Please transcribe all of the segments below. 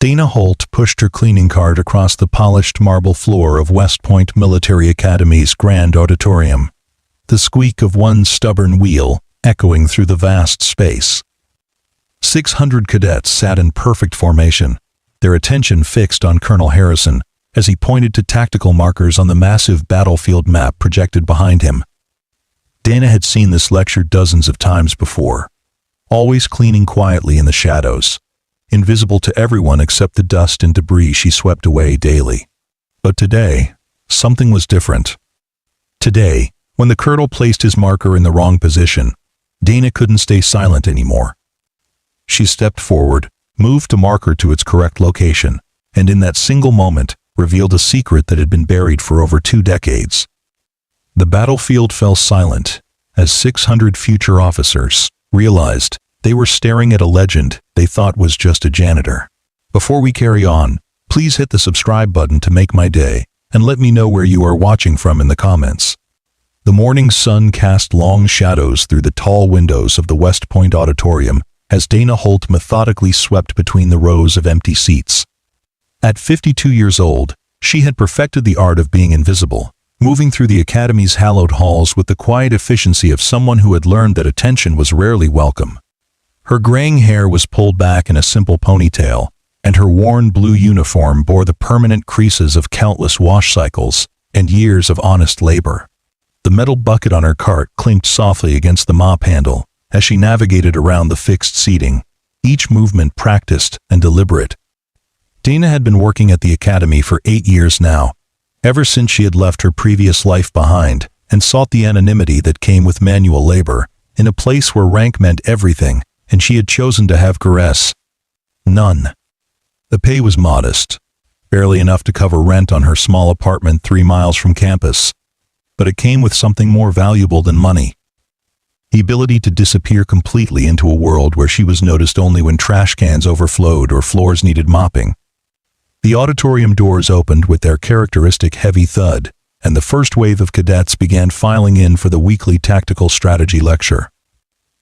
Dana Holt pushed her cleaning cart across the polished marble floor of West Point Military Academy's grand auditorium, the squeak of one stubborn wheel echoing through the vast space. 600 cadets sat in perfect formation, their attention fixed on Colonel Harrison as he pointed to tactical markers on the massive battlefield map projected behind him. Dana had seen this lecture dozens of times before, always cleaning quietly in the shadows, invisible to everyone except the dust and debris she swept away daily. But today, something was different. Today, when the colonel placed his marker in the wrong position, Dana couldn't stay silent anymore. She stepped forward, moved the marker to its correct location, and in that single moment, revealed a secret that had been buried for over 2 decades. The battlefield fell silent as 600 future officers realized they were staring at a legend they thought was just a janitor. Before we carry on, please hit the subscribe button to make my day, and let me know where you are watching from in the comments. The morning sun cast long shadows through the tall windows of the West Point Auditorium as Dana Holt methodically swept between the rows of empty seats. At 52 years old, she had perfected the art of being invisible, moving through the Academy's hallowed halls with the quiet efficiency of someone who had learned that attention was rarely welcome. Her graying hair was pulled back in a simple ponytail, and her worn blue uniform bore the permanent creases of countless wash cycles and years of honest labor. The metal bucket on her cart clinked softly against the mop handle as she navigated around the fixed seating, each movement practiced and deliberate. Dana had been working at the Academy for 8 years now, ever since she had left her previous life behind and sought the anonymity that came with manual labor in a place where rank meant everything, and she had chosen to have caress. None. The pay was modest, barely enough to cover rent on her small apartment 3 miles from campus, but it came with something more valuable than money. The ability to disappear completely into a world where she was noticed only when trash cans overflowed or floors needed mopping. The auditorium doors opened with their characteristic heavy thud, and the first wave of cadets began filing in for the weekly tactical strategy lecture.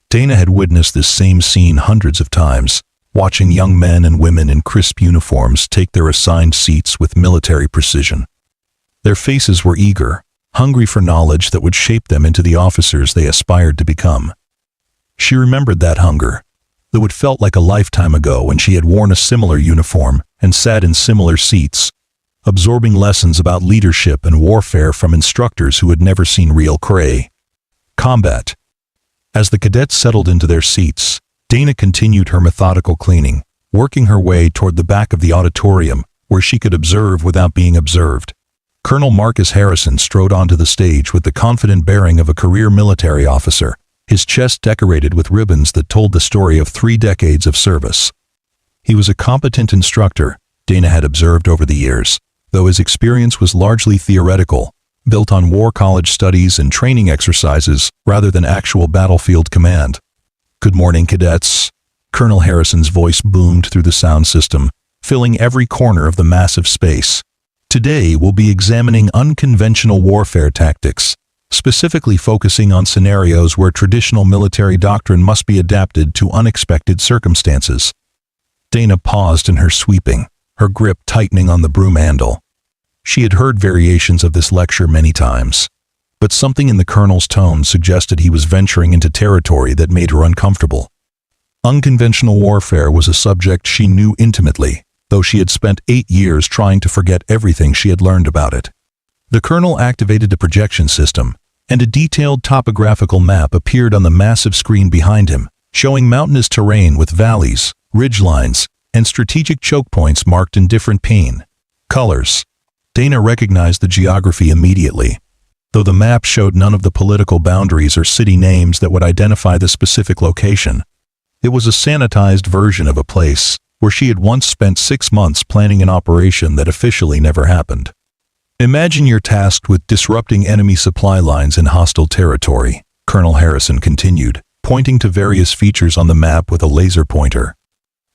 Dana had witnessed this same scene hundreds of times, watching young men and women in crisp uniforms take their assigned seats with military precision. Their faces were eager, hungry for knowledge that would shape them into the officers they aspired to become. She remembered that hunger, though it felt like a lifetime ago when she had worn a similar uniform and sat in similar seats, absorbing lessons about leadership and warfare from instructors who had never seen real combat. As the cadets settled into their seats, Dana continued her methodical cleaning, working her way toward the back of the auditorium where she could observe without being observed. Colonel Marcus Harrison strode onto the stage with the confident bearing of a career military officer, his chest decorated with ribbons that told the story of 3 decades of service. He was a competent instructor, Dana had observed over the years, though his experience was largely theoretical, built on war college studies and training exercises rather than actual battlefield command. "Good morning, cadets." Colonel Harrison's voice boomed through the sound system, filling every corner of the massive space. "Today we'll be examining unconventional warfare tactics, specifically focusing on scenarios where traditional military doctrine must be adapted to unexpected circumstances." Dana paused in her sweeping, her grip tightening on the broom handle. She had heard variations of this lecture many times, but something in the colonel's tone suggested he was venturing into territory that made her uncomfortable. Unconventional warfare was a subject she knew intimately, though she had spent 8 years trying to forget everything she had learned about it. The colonel activated a projection system, and a detailed topographical map appeared on the massive screen behind him, showing mountainous terrain with valleys, ridgelines, and strategic choke points marked in different paint colors. Dana recognized the geography immediately, though the map showed none of the political boundaries or city names that would identify the specific location. It was a sanitized version of a place where she had once spent 6 months planning an operation that officially never happened. "Imagine you're tasked with disrupting enemy supply lines in hostile territory," Colonel Harrison continued, pointing to various features on the map with a laser pointer.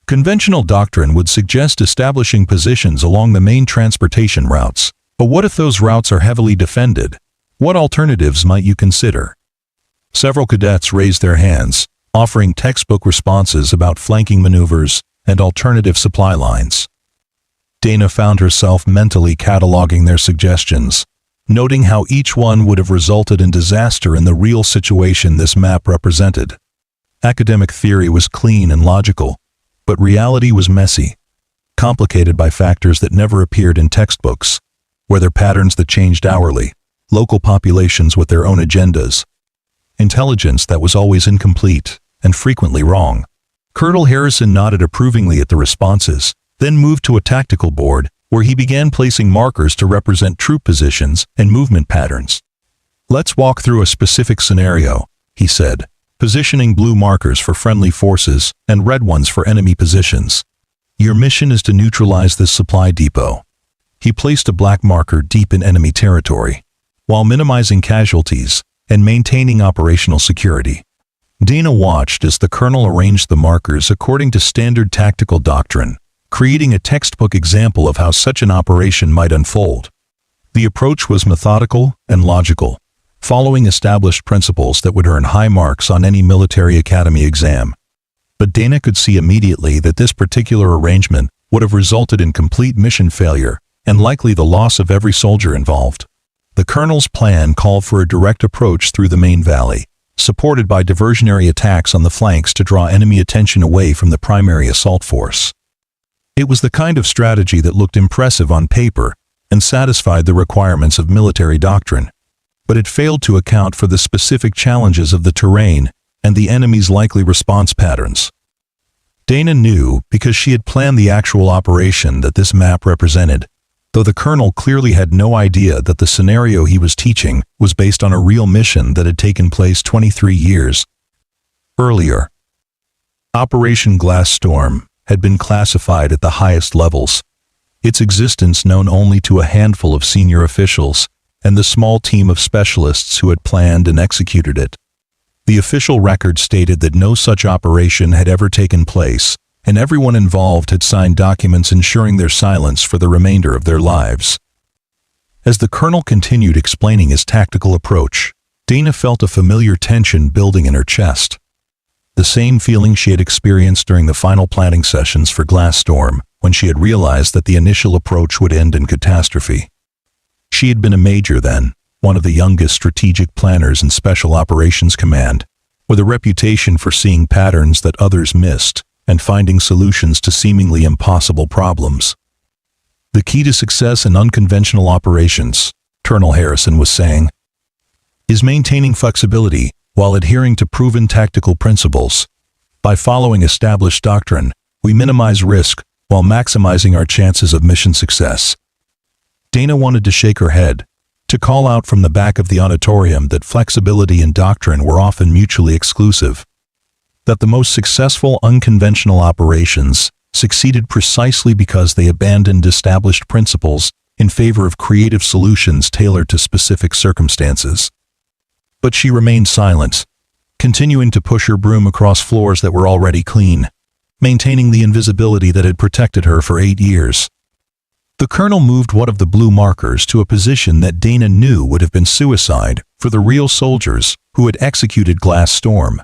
"Conventional doctrine would suggest establishing positions along the main transportation routes, but what if those routes are heavily defended? What alternatives might you consider?" Several cadets raised their hands, offering textbook responses about flanking maneuvers and alternative supply lines. Dana found herself mentally cataloging their suggestions, noting how each one would have resulted in disaster in the real situation this map represented. Academic theory was clean and logical, but reality was messy, complicated by factors that never appeared in textbooks, weather patterns that changed hourly, local populations with their own agendas, intelligence that was always incomplete and frequently wrong. Colonel Harrison nodded approvingly at the responses, then moved to a tactical board where he began placing markers to represent troop positions and movement patterns. "Let's walk through a specific scenario," he said, positioning blue markers for friendly forces and red ones for enemy positions. "Your mission is to neutralize this supply depot." He placed a black marker deep in enemy territory, while minimizing casualties and maintaining operational security. Dana watched as the colonel arranged the markers according to standard tactical doctrine, creating a textbook example of how such an operation might unfold. The approach was methodical and logical, following established principles that would earn high marks on any military academy exam. But Dana could see immediately that this particular arrangement would have resulted in complete mission failure and likely the loss of every soldier involved. The colonel's plan called for a direct approach through the main valley, supported by diversionary attacks on the flanks to draw enemy attention away from the primary assault force. It was the kind of strategy that looked impressive on paper and satisfied the requirements of military doctrine, but it failed to account for the specific challenges of the terrain and the enemy's likely response patterns. Dana knew because she had planned the actual operation that this map represented, though the colonel clearly had no idea that the scenario he was teaching was based on a real mission that had taken place 23 years earlier. Operation Glass Storm had been classified at the highest levels, its existence known only to a handful of senior officials and the small team of specialists who had planned and executed it. The official record stated that no such operation had ever taken place, and everyone involved had signed documents ensuring their silence for the remainder of their lives. As the colonel continued explaining his tactical approach, Dana felt a familiar tension building in her chest. The same feeling she had experienced during the final planning sessions for Glass Storm, when she had realized that the initial approach would end in catastrophe. She had been a major then, one of the youngest strategic planners in Special Operations Command, with a reputation for seeing patterns that others missed and finding solutions to seemingly impossible problems. "The key to success in unconventional operations," Colonel Harrison was saying, "is maintaining flexibility while adhering to proven tactical principles. By following established doctrine, we minimize risk while maximizing our chances of mission success." Dana wanted to shake her head, to call out from the back of the auditorium that flexibility and doctrine were often mutually exclusive, that the most successful unconventional operations succeeded precisely because they abandoned established principles in favor of creative solutions tailored to specific circumstances. But she remained silent, continuing to push her broom across floors that were already clean, maintaining the invisibility that had protected her for 8 years. The colonel moved one of the blue markers to a position that Dana knew would have been suicide for the real soldiers who had executed Glass Storm.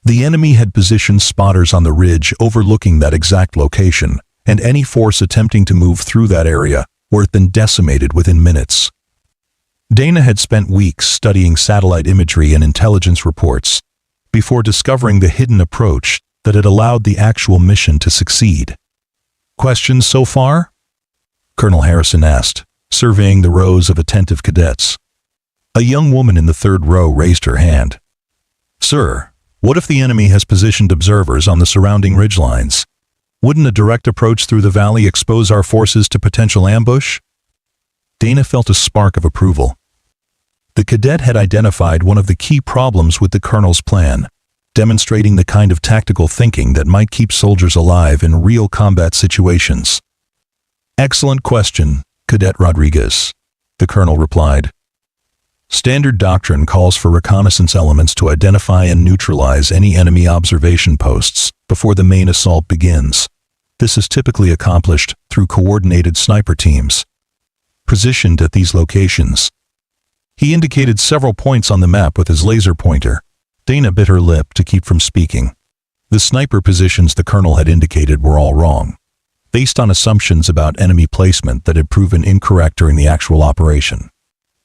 The enemy had positioned spotters on the ridge overlooking that exact location, and any force attempting to move through that area would have been decimated within minutes. Dana had spent weeks studying satellite imagery and intelligence reports before discovering the hidden approach that had allowed the actual mission to succeed. "Questions so far?" Colonel Harrison asked, surveying the rows of attentive cadets. A young woman in the third row raised her hand. "Sir, what if the enemy has positioned observers on the surrounding ridgelines? Wouldn't a direct approach through the valley expose our forces to potential ambush?" Dana felt a spark of approval. The cadet had identified one of the key problems with the colonel's plan, demonstrating the kind of tactical thinking that might keep soldiers alive in real combat situations. "Excellent question, Cadet Rodriguez," the colonel replied. "Standard doctrine calls for reconnaissance elements to identify and neutralize any enemy observation posts before the main assault begins. This is typically accomplished through coordinated sniper teams positioned at these locations." He indicated several points on the map with his laser pointer. Dana bit her lip to keep from speaking. The sniper positions the colonel had indicated were all wrong. based on assumptions about enemy placement that had proven incorrect during the actual operation.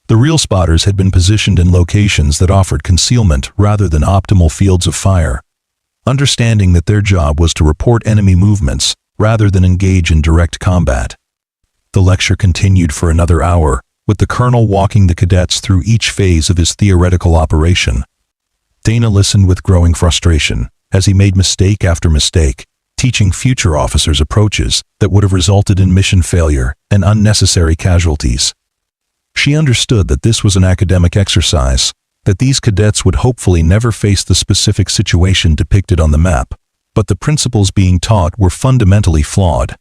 The real spotters had been positioned in locations that offered concealment rather than optimal fields of fire, understanding that their job was to report enemy movements rather than engage in direct combat. The lecture continued for another hour, with the colonel walking the cadets through each phase of his theoretical operation. Dana listened with growing frustration as he made mistake after mistake, teaching future officers approaches that would have resulted in mission failure and unnecessary casualties. She understood that this was an academic exercise, that these cadets would hopefully never face the specific situation depicted on the map, but the principles being taught were fundamentally flawed.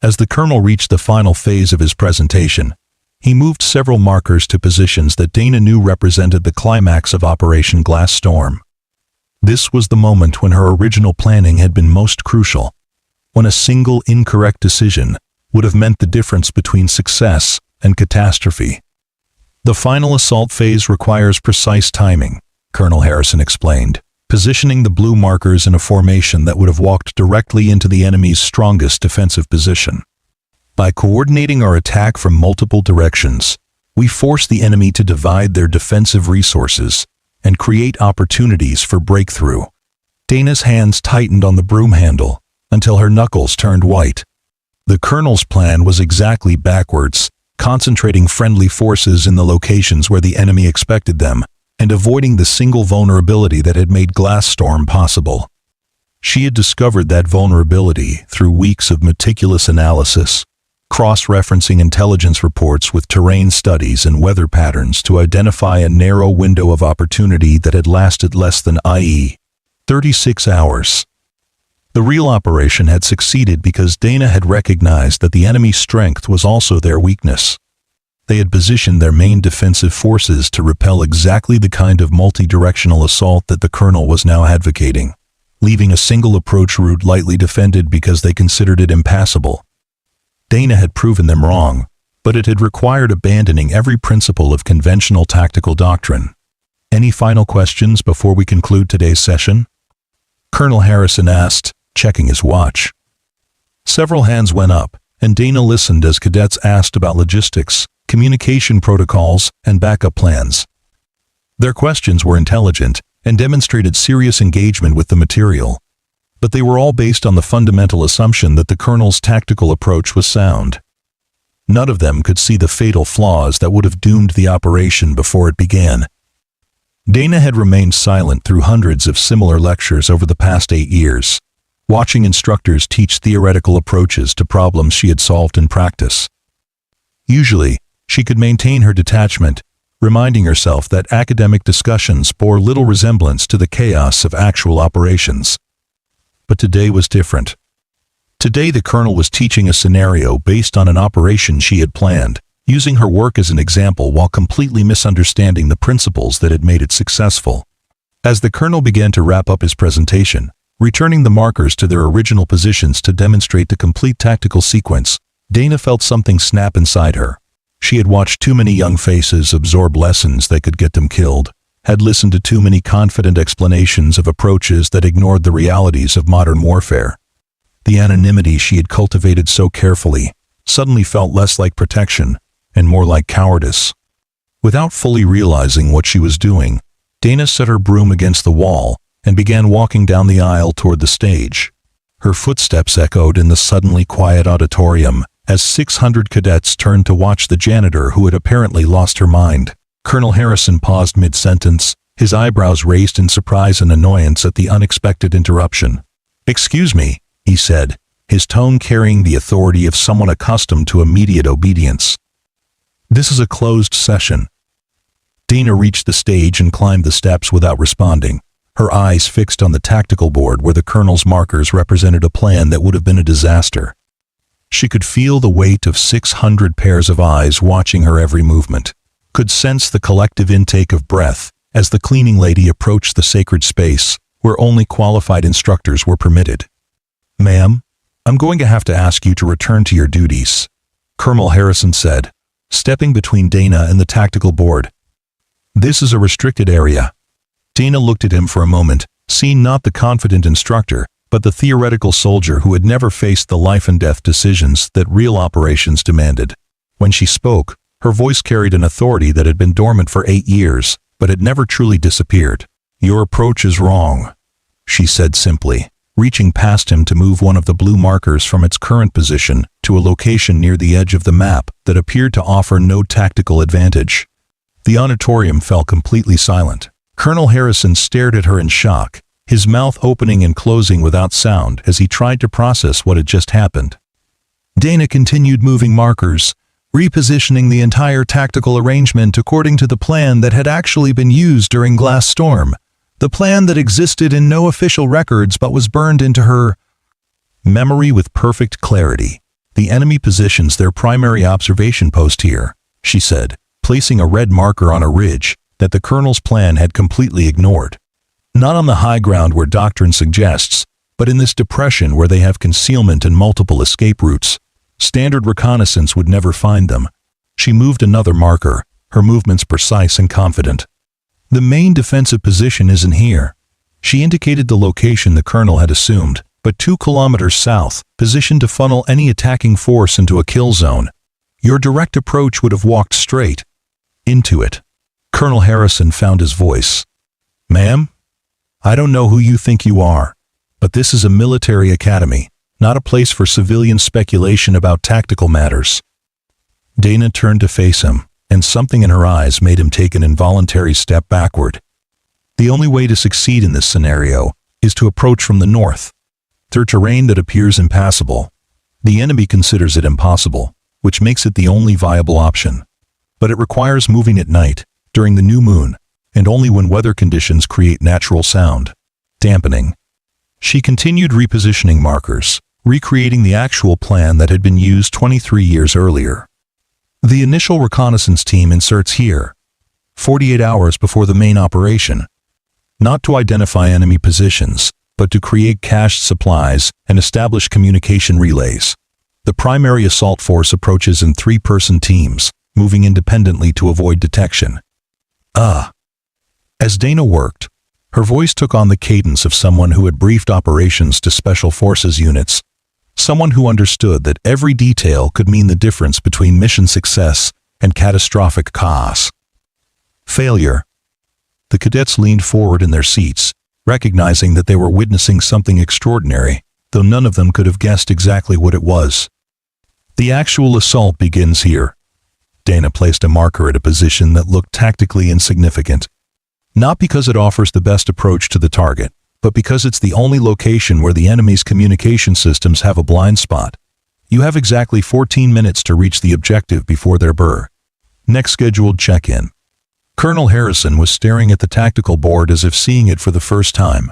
As the colonel reached the final phase of his presentation, he moved several markers to positions that Dana knew represented the climax of Operation Glass Storm. This was the moment when her original planning had been most crucial, when a single incorrect decision would have meant the difference between success and catastrophe. The final assault phase requires precise timing, Colonel Harrison explained, positioning the blue markers in a formation that would have walked directly into the enemy's strongest defensive position. By coordinating our attack from multiple directions, we force the enemy to divide their defensive resources and create opportunities for breakthrough. Dana's hands tightened on the broom handle until her knuckles turned white. The colonel's plan was exactly backwards, concentrating friendly forces in the locations where the enemy expected them and avoiding the single vulnerability that had made Glass Storm possible. She had discovered that vulnerability through weeks of meticulous analysis, cross-referencing intelligence reports with terrain studies and weather patterns to identify a narrow window of opportunity that had lasted less than, i.e., 36 hours. The real operation had succeeded because Dana had recognized that the enemy's strength was also their weakness. They had positioned their main defensive forces to repel exactly the kind of multi-directional assault that the colonel was now advocating, leaving a single approach route lightly defended because they considered it impassable. Dana had proven them wrong, but it had required abandoning every principle of conventional tactical doctrine. Any final questions before we conclude today's session? Colonel Harrison asked, checking his watch. Several hands went up, and Dana listened as cadets asked about logistics, communication protocols, and backup plans. Their questions were intelligent and demonstrated serious engagement with the material, but they were all based on the fundamental assumption that the colonel's tactical approach was sound. None of them could see the fatal flaws that would have doomed the operation before it began. Dana had remained silent through hundreds of similar lectures over the past 8 years, watching instructors teach theoretical approaches to problems she had solved in practice. Usually, she could maintain her detachment, reminding herself that academic discussions bore little resemblance to the chaos of actual operations. But today was different. Today the colonel was teaching a scenario based on an operation she had planned, using her work as an example while completely misunderstanding the principles that had made it successful. As the colonel began to wrap up his presentation, returning the markers to their original positions to demonstrate the complete tactical sequence, Dana felt something snap inside her. She had watched too many young faces absorb lessons that could get them killed, had listened to too many confident explanations of approaches that ignored the realities of modern warfare. The anonymity she had cultivated so carefully suddenly felt less like protection and more like cowardice. Without fully realizing what she was doing, Dana set her broom against the wall and began walking down the aisle toward the stage. Her footsteps echoed in the suddenly quiet auditorium as 600 cadets turned to watch the janitor who had apparently lost her mind. Colonel Harrison paused mid-sentence, his eyebrows raised in surprise and annoyance at the unexpected interruption. "Excuse me," he said, his tone carrying the authority of someone accustomed to immediate obedience. "This is a closed session." Dana reached the stage and climbed the steps without responding, her eyes fixed on the tactical board where the colonel's markers represented a plan that would have been a disaster. She could feel the weight of 600 pairs of eyes watching her every movement, could sense the collective intake of breath as the cleaning lady approached the sacred space where only qualified instructors were permitted. "Ma'am, I'm going to have to ask you to return to your duties," Colonel Harrison said, stepping between Dana and the tactical board. "This is a restricted area." Dana looked at him for a moment, seeing not the confident instructor, but the theoretical soldier who had never faced the life-and-death decisions that real operations demanded. When she spoke, her voice carried an authority that had been dormant for 8 years, but had never truly disappeared. "Your approach is wrong," she said simply, reaching past him to move one of the blue markers from its current position to a location near the edge of the map that appeared to offer no tactical advantage. The auditorium fell completely silent. Colonel Harrison stared at her in shock, his mouth opening and closing without sound as he tried to process what had just happened. Dana continued moving markers, repositioning the entire tactical arrangement according to the plan that had actually been used during Glass Storm, the plan that existed in no official records but was burned into her memory with perfect clarity. "The enemy positions their primary observation post here," she said, placing a red marker on a ridge that the colonel's plan had completely ignored. "Not on the high ground where doctrine suggests, but in this depression where they have concealment and multiple escape routes. Standard reconnaissance would never find them." She moved another marker, her movements precise and confident. "The main defensive position isn't here." She indicated the location the colonel had assumed, but 2 kilometers south, positioned to funnel any attacking force into a kill zone. "Your direct approach would have walked straight into it." Colonel Harrison found his voice. "Ma'am, I don't know who you think you are, but this is a military academy, not a place for civilian speculation about tactical matters." Dana turned to face him, and something in her eyes made him take an involuntary step backward. "The only way to succeed in this scenario is to approach from the north, through terrain that appears impassable. The enemy considers it impossible, which makes it the only viable option. But it requires moving at night, during the new moon, and only when weather conditions create natural sound dampening." She continued repositioning markers, recreating the actual plan that had been used 23 years earlier. "The initial reconnaissance team inserts here, 48 hours before the main operation, not to identify enemy positions, but to create cached supplies and establish communication relays. The primary assault force approaches in 3-person teams, moving independently to avoid detection." As Dana worked, her voice took on the cadence of someone who had briefed operations to special forces units, someone who understood that every detail could mean the difference between mission success and catastrophic chaos. "Failure." The cadets leaned forward in their seats, recognizing that they were witnessing something extraordinary, though none of them could have guessed exactly what it was. "The actual assault begins here." Dana placed a marker at a position that looked tactically insignificant. "Not because it offers the best approach to the target, but because it's the only location where the enemy's communication systems have a blind spot. You have exactly 14 minutes to reach the objective before their burr. Next scheduled check-in." Colonel Harrison was staring at the tactical board as if seeing it for the first time.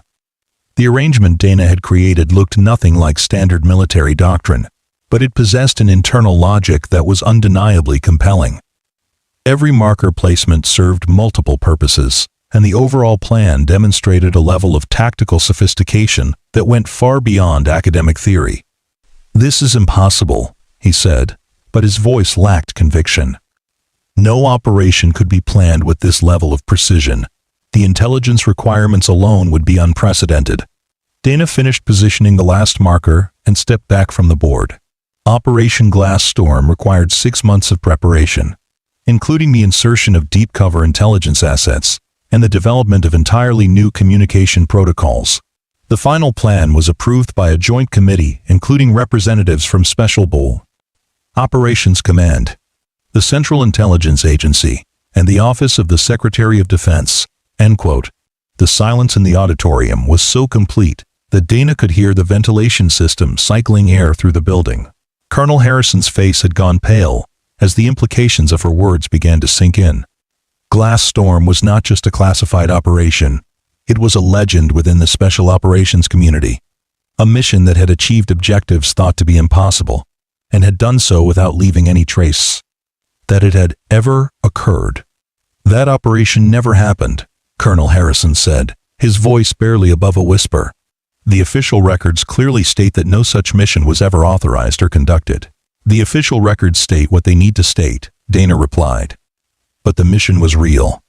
The arrangement Dana had created looked nothing like standard military doctrine, but it possessed an internal logic that was undeniably compelling. Every marker placement served multiple purposes, and the overall plan demonstrated a level of tactical sophistication that went far beyond academic theory. "This is impossible," he said, but his voice lacked conviction. "No operation could be planned with this level of precision. The intelligence requirements alone would be unprecedented." Dana finished positioning the last marker and stepped back from the board. Operation Glass Storm required 6 months of preparation, including the insertion of deep cover intelligence assets and the development of entirely new communication protocols. The final plan was approved by a joint committee including representatives from Special Bull Operations Command, the Central Intelligence Agency, and the Office of the Secretary of Defense. End quote. The silence in the auditorium was so complete that Dana could hear the ventilation system cycling air through the building. Colonel Harrison's face had gone pale as the implications of her words began to sink in. Glass Storm was not just a classified operation, it was a legend within the special operations community. A mission that had achieved objectives thought to be impossible, and had done so without leaving any trace. That it had ever occurred. "That operation never happened," Colonel Harrison said, his voice barely above a whisper. "The official records clearly state that no such mission was ever authorized or conducted." "The official records state what they need to state," Dana replied. "But the mission was real.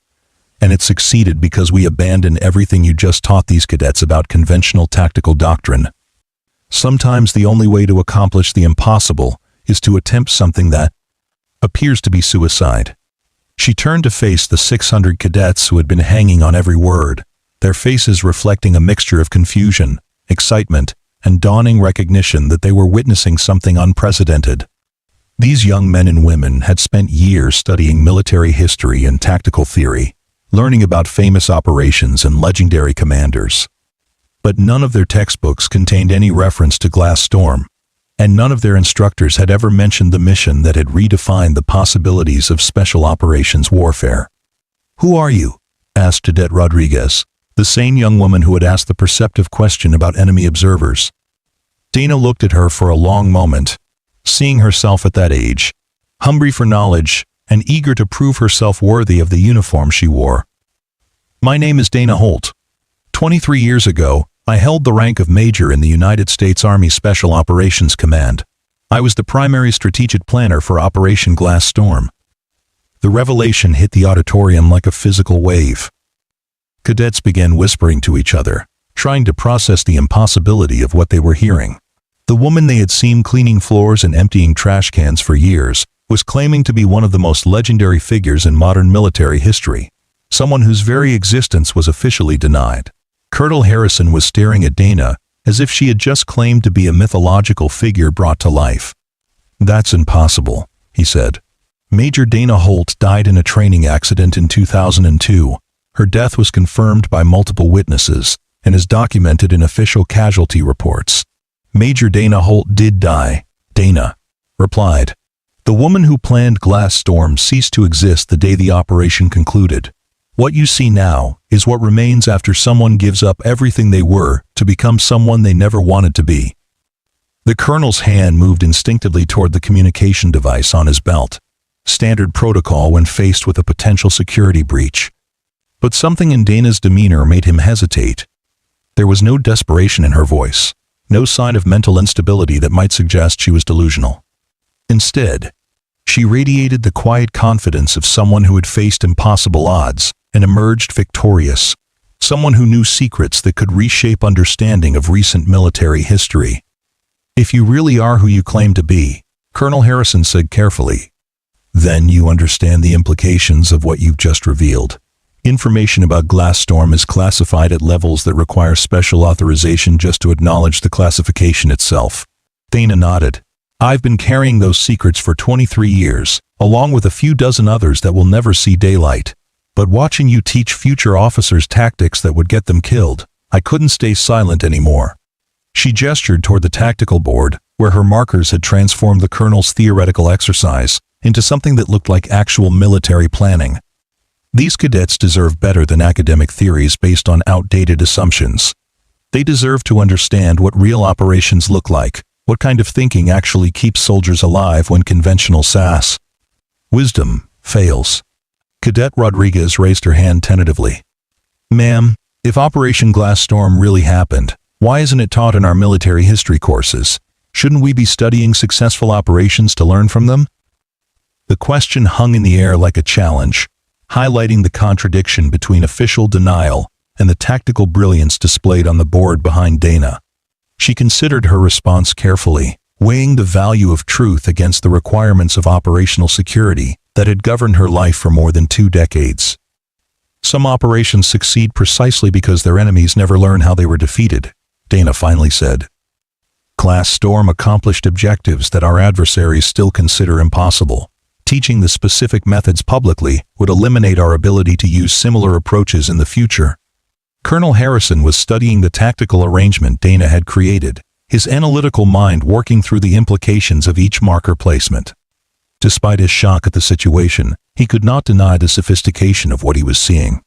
and it succeeded because we abandoned everything you just taught these cadets about conventional tactical doctrine. Sometimes the only way to accomplish the impossible is to attempt something that appears to be suicide." She turned to face the 600 cadets who had been hanging on every word, their faces reflecting a mixture of confusion, excitement, and dawning recognition that they were witnessing something unprecedented. These young men and women had spent years studying military history and tactical theory, learning about famous operations and legendary commanders. But none of their textbooks contained any reference to Glass Storm, and none of their instructors had ever mentioned the mission that had redefined the possibilities of special operations warfare. "Who are you?" asked Cadet Rodriguez, the same young woman who had asked the perceptive question about enemy observers. Dana looked at her for a long moment, seeing herself at that age, hungry for knowledge and eager to prove herself worthy of the uniform she wore. "My name is Dana Holt. 23 years ago, I held the rank of Major in the United States Army Special Operations Command. I was the primary strategic planner for Operation Glass Storm." The revelation hit the auditorium like a physical wave. Cadets began whispering to each other, trying to process the impossibility of what they were hearing. The woman they had seen cleaning floors and emptying trash cans for years was claiming to be one of the most legendary figures in modern military history, someone whose very existence was officially denied. Colonel Harrison was staring at Dana as if she had just claimed to be a mythological figure brought to life. "That's impossible," he said. "Major Dana Holt died in a training accident in 2002. Her death was confirmed by multiple witnesses and is documented in official casualty reports." "Major Dana Holt did die," Dana replied. "The woman who planned Glass Storm ceased to exist the day the operation concluded. What you see now is what remains after someone gives up everything they were to become someone they never wanted to be." The colonel's hand moved instinctively toward the communication device on his belt, standard protocol when faced with a potential security breach. But something in Dana's demeanor made him hesitate. There was no desperation in her voice, no sign of mental instability that might suggest she was delusional. Instead, she radiated the quiet confidence of someone who had faced impossible odds and emerged victorious, someone who knew secrets that could reshape understanding of recent military history. "If you really are who you claim to be," Colonel Harrison said carefully, "then you understand the implications of what you've just revealed. Information about Glass Storm is classified at levels that require special authorization just to acknowledge the classification itself." Dana nodded. "I've been carrying those secrets for 23 years, along with a few dozen others that will never see daylight. But watching you teach future officers tactics that would get them killed, I couldn't stay silent anymore." She gestured toward the tactical board, where her markers had transformed the colonel's theoretical exercise into something that looked like actual military planning. These cadets deserve better than academic theories based on outdated assumptions. They deserve to understand what real operations look like, what kind of thinking actually keeps soldiers alive when conventional SAS wisdom fails. Cadet Rodriguez raised her hand tentatively. "Ma'am, if Operation Glass Storm really happened, why isn't it taught in our military history courses? Shouldn't we be studying successful operations to learn from them?" The question hung in the air like a challenge, highlighting the contradiction between official denial and the tactical brilliance displayed on the board behind Dana. She considered her response carefully, weighing the value of truth against the requirements of operational security that had governed her life for more than 2 decades. "Some operations succeed precisely because their enemies never learn how they were defeated," Dana finally said. "Glass Storm accomplished objectives that our adversaries still consider impossible. Teaching the specific methods publicly would eliminate our ability to use similar approaches in the future." Colonel Harrison was studying the tactical arrangement Dana had created, his analytical mind working through the implications of each marker placement. Despite his shock at the situation, he could not deny the sophistication of what he was seeing.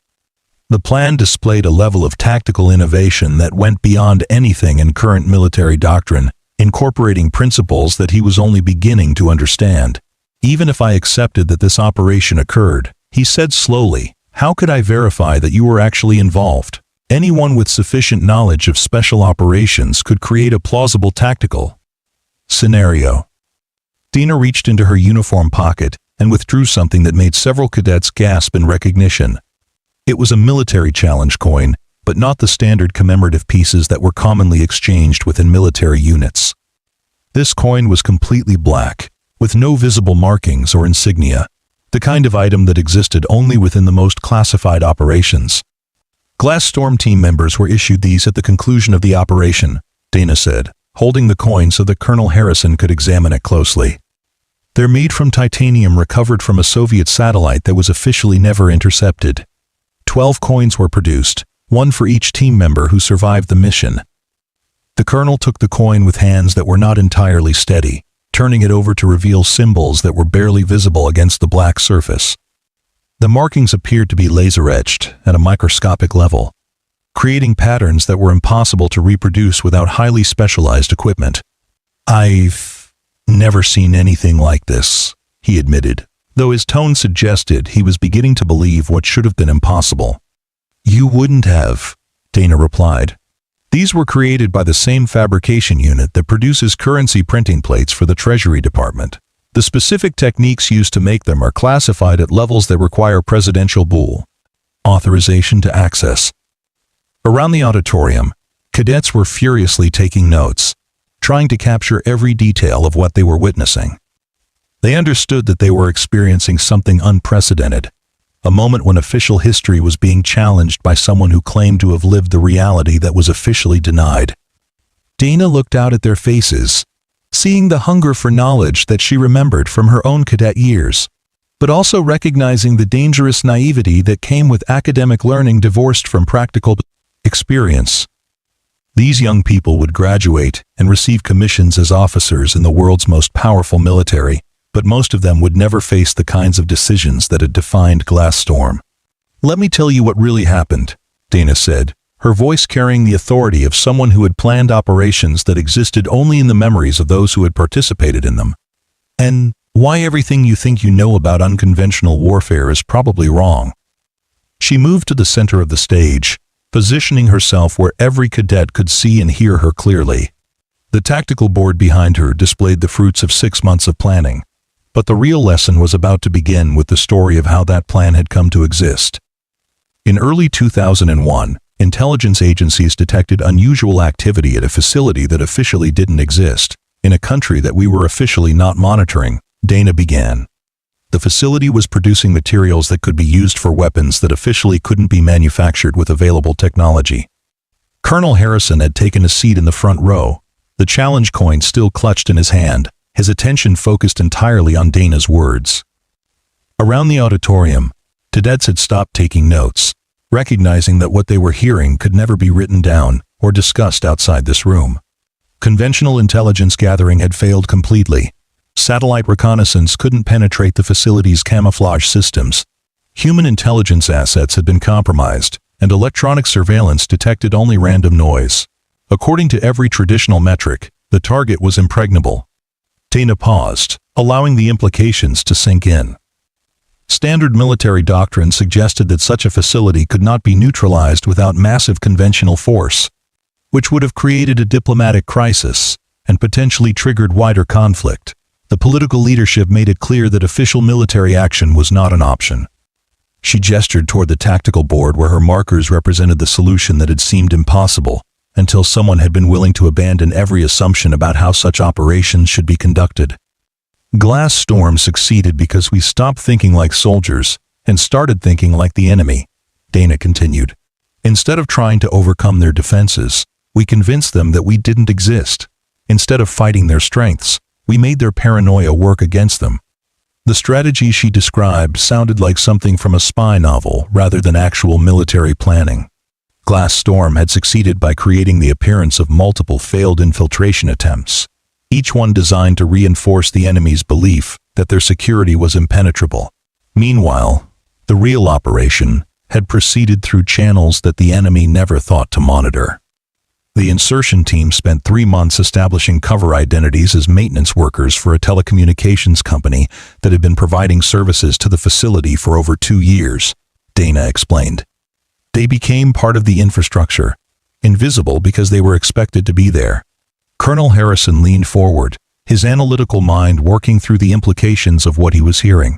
The plan displayed a level of tactical innovation that went beyond anything in current military doctrine, incorporating principles that he was only beginning to understand. "Even if I accepted that this operation occurred," he said slowly, "how could I verify that you were actually involved? Anyone with sufficient knowledge of special operations could create a plausible tactical scenario." Dana reached into her uniform pocket and withdrew something that made several cadets gasp in recognition. It was a military challenge coin, but not the standard commemorative pieces that were commonly exchanged within military units. This coin was completely black, with no visible markings or insignia, the kind of item that existed only within the most classified operations. Glass Storm team members were issued these at the conclusion of the operation, Dana said, holding the coin so that Colonel Harrison could examine it closely. They're made from titanium recovered from a Soviet satellite that was officially never intercepted. 12 coins were produced, one for each team member who survived the mission. The colonel took the coin with hands that were not entirely steady, turning it over to reveal symbols that were barely visible against the black surface. The markings appeared to be laser-etched at a microscopic level, creating patterns that were impossible to reproduce without highly specialized equipment. "I've never seen anything like this," he admitted, though his tone suggested he was beginning to believe what should have been impossible. "You wouldn't have," Dana replied. "These were created by the same fabrication unit that produces currency printing plates for the Treasury Department. The specific techniques used to make them are classified at levels that require presidential bull authorization to access." Around the auditorium, cadets were furiously taking notes, trying to capture every detail of what they were witnessing. They understood that they were experiencing something unprecedented, a moment when official history was being challenged by someone who claimed to have lived the reality that was officially denied. Dana looked out at their faces, seeing the hunger for knowledge that she remembered from her own cadet years, but also recognizing the dangerous naivety that came with academic learning divorced from practical experience. These young people would graduate and receive commissions as officers in the world's most powerful military, but most of them would never face the kinds of decisions that had defined Glass Storm. "Let me tell you what really happened," Dana said, her voice carrying the authority of someone who had planned operations that existed only in the memories of those who had participated in them. "And why everything you think you know about unconventional warfare is probably wrong." She moved to the center of the stage, positioning herself where every cadet could see and hear her clearly. The tactical board behind her displayed the fruits of 6 months of planning, but the real lesson was about to begin with the story of how that plan had come to exist. In early 2001, intelligence agencies detected unusual activity at a facility that officially didn't exist, in a country that we were officially not monitoring, Dana began. The facility was producing materials that could be used for weapons that officially couldn't be manufactured with available technology. Colonel Harrison had taken a seat in the front row, the challenge coin still clutched in his hand, his attention focused entirely on Dana's words. Around the auditorium, cadets had stopped taking notes, recognizing that what they were hearing could never be written down or discussed outside this room. Conventional intelligence gathering had failed completely. Satellite reconnaissance couldn't penetrate the facility's camouflage systems. Human intelligence assets had been compromised, and electronic surveillance detected only random noise. According to every traditional metric, the target was impregnable. Dana paused, allowing the implications to sink in. Standard military doctrine suggested that such a facility could not be neutralized without massive conventional force, which would have created a diplomatic crisis and potentially triggered wider conflict. The political leadership made it clear that official military action was not an option. She gestured toward the tactical board where her markers represented the solution that had seemed impossible, until someone had been willing to abandon every assumption about how such operations should be conducted. Glass Storm succeeded because we stopped thinking like soldiers and started thinking like the enemy, Dana continued. Instead of trying to overcome their defenses, we convinced them that we didn't exist. Instead of fighting their strengths, we made their paranoia work against them. The strategy she described sounded like something from a spy novel rather than actual military planning. Glass Storm had succeeded by creating the appearance of multiple failed infiltration attempts, each one designed to reinforce the enemy's belief that their security was impenetrable. Meanwhile, the real operation had proceeded through channels that the enemy never thought to monitor. The insertion team spent 3 months establishing cover identities as maintenance workers for a telecommunications company that had been providing services to the facility for over 2 years, Dana explained. They became part of the infrastructure, invisible because they were expected to be there. Colonel Harrison leaned forward, his analytical mind working through the implications of what he was hearing.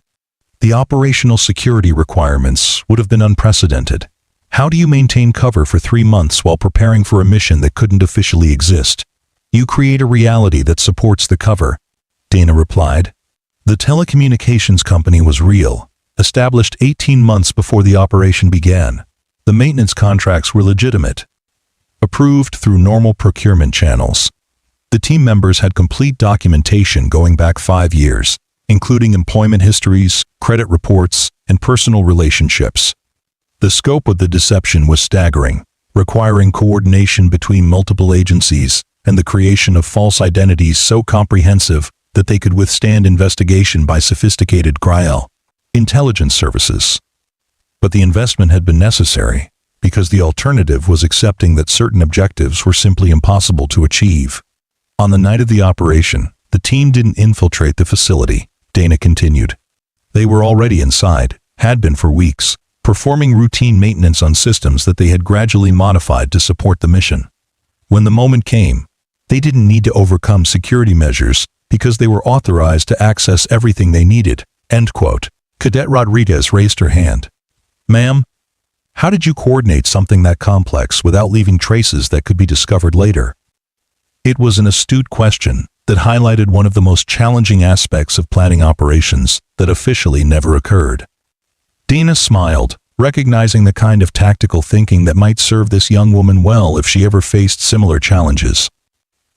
The operational security requirements would have been unprecedented. How do you maintain cover for 3 months while preparing for a mission that couldn't officially exist? You create a reality that supports the cover, Dana replied. The telecommunications company was real, established 18 months before the operation began. The maintenance contracts were legitimate, approved through normal procurement channels. The team members had complete documentation going back 5 years, including employment histories, credit reports, and personal relationships. The scope of the deception was staggering, requiring coordination between multiple agencies and the creation of false identities so comprehensive that they could withstand investigation by sophisticated intelligence services. But the investment had been necessary, because the alternative was accepting that certain objectives were simply impossible to achieve. On the night of the operation, the team didn't infiltrate the facility, Dana continued. They were already inside, had been for weeks, performing routine maintenance on systems that they had gradually modified to support the mission. When the moment came, they didn't need to overcome security measures because they were authorized to access everything they needed. End quote. Cadet Rodriguez raised her hand. Ma'am, how did you coordinate something that complex without leaving traces that could be discovered later? It was an astute question that highlighted one of the most challenging aspects of planning operations that officially never occurred. Dana smiled, recognizing the kind of tactical thinking that might serve this young woman well if she ever faced similar challenges.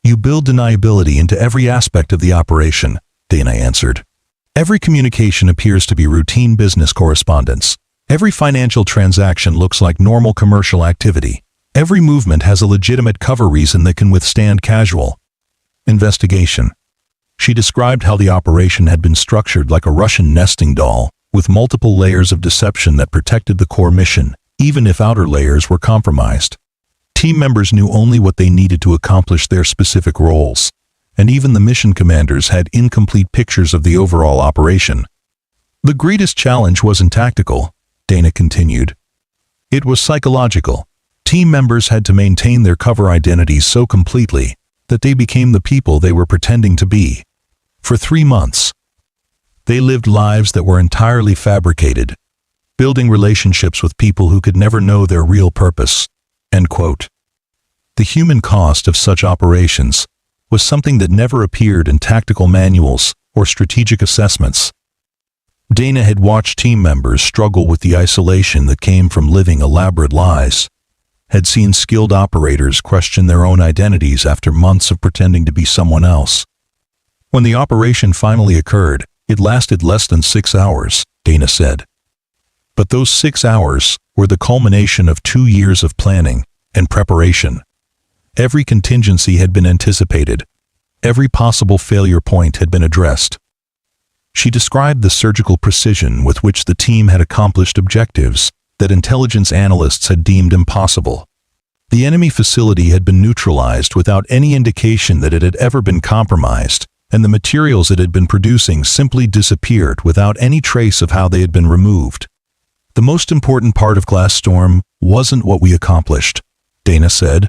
You build deniability into every aspect of the operation, Dana answered. Every communication appears to be routine business correspondence. Every financial transaction looks like normal commercial activity. Every movement has a legitimate cover reason that can withstand casual investigation. She described how the operation had been structured like a Russian nesting doll, with multiple layers of deception that protected the core mission, even if outer layers were compromised. Team members knew only what they needed to accomplish their specific roles, and even the mission commanders had incomplete pictures of the overall operation. The greatest challenge wasn't tactical, Dana continued. It was psychological. Team members had to maintain their cover identities so completely that they became the people they were pretending to be. For 3 months, they lived lives that were entirely fabricated, building relationships with people who could never know their real purpose. End quote. The human cost of such operations was something that never appeared in tactical manuals or strategic assessments. Dana had watched team members struggle with the isolation that came from living elaborate lies, had seen skilled operators question their own identities after months of pretending to be someone else. When the operation finally occurred, it lasted less than 6 hours, Dana said. But those 6 hours were the culmination of 2 years of planning and preparation. Every contingency had been anticipated. Every possible failure point had been addressed. She described the surgical precision with which the team had accomplished objectives that intelligence analysts had deemed impossible. The enemy facility had been neutralized without any indication that it had ever been compromised, and the materials it had been producing simply disappeared without any trace of how they had been removed. The most important part of Glass Storm wasn't what we accomplished, Dana said,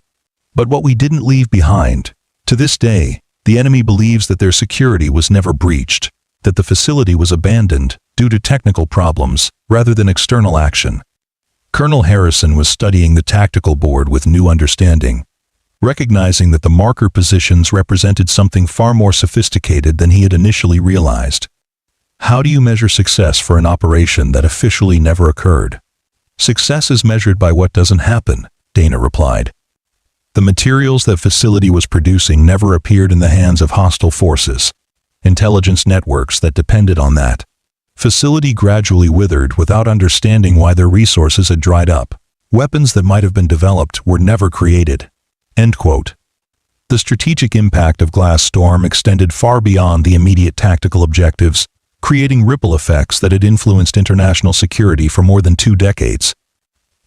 but what we didn't leave behind. To this day, the enemy believes that their security was never breached, that the facility was abandoned due to technical problems rather than external action. Colonel Harrison was studying the tactical board with new understanding, recognizing that the marker positions represented something far more sophisticated than he had initially realized. How do you measure success for an operation that officially never occurred? Success is measured by what doesn't happen, Dana replied. The materials that facility was producing never appeared in the hands of hostile forces, intelligence networks that depended on that. Facility gradually withered without understanding why their resources had dried up. Weapons that might have been developed were never created. End quote. The strategic impact of Glass Storm extended far beyond the immediate tactical objectives, creating ripple effects that had influenced international security for more than 2 decades.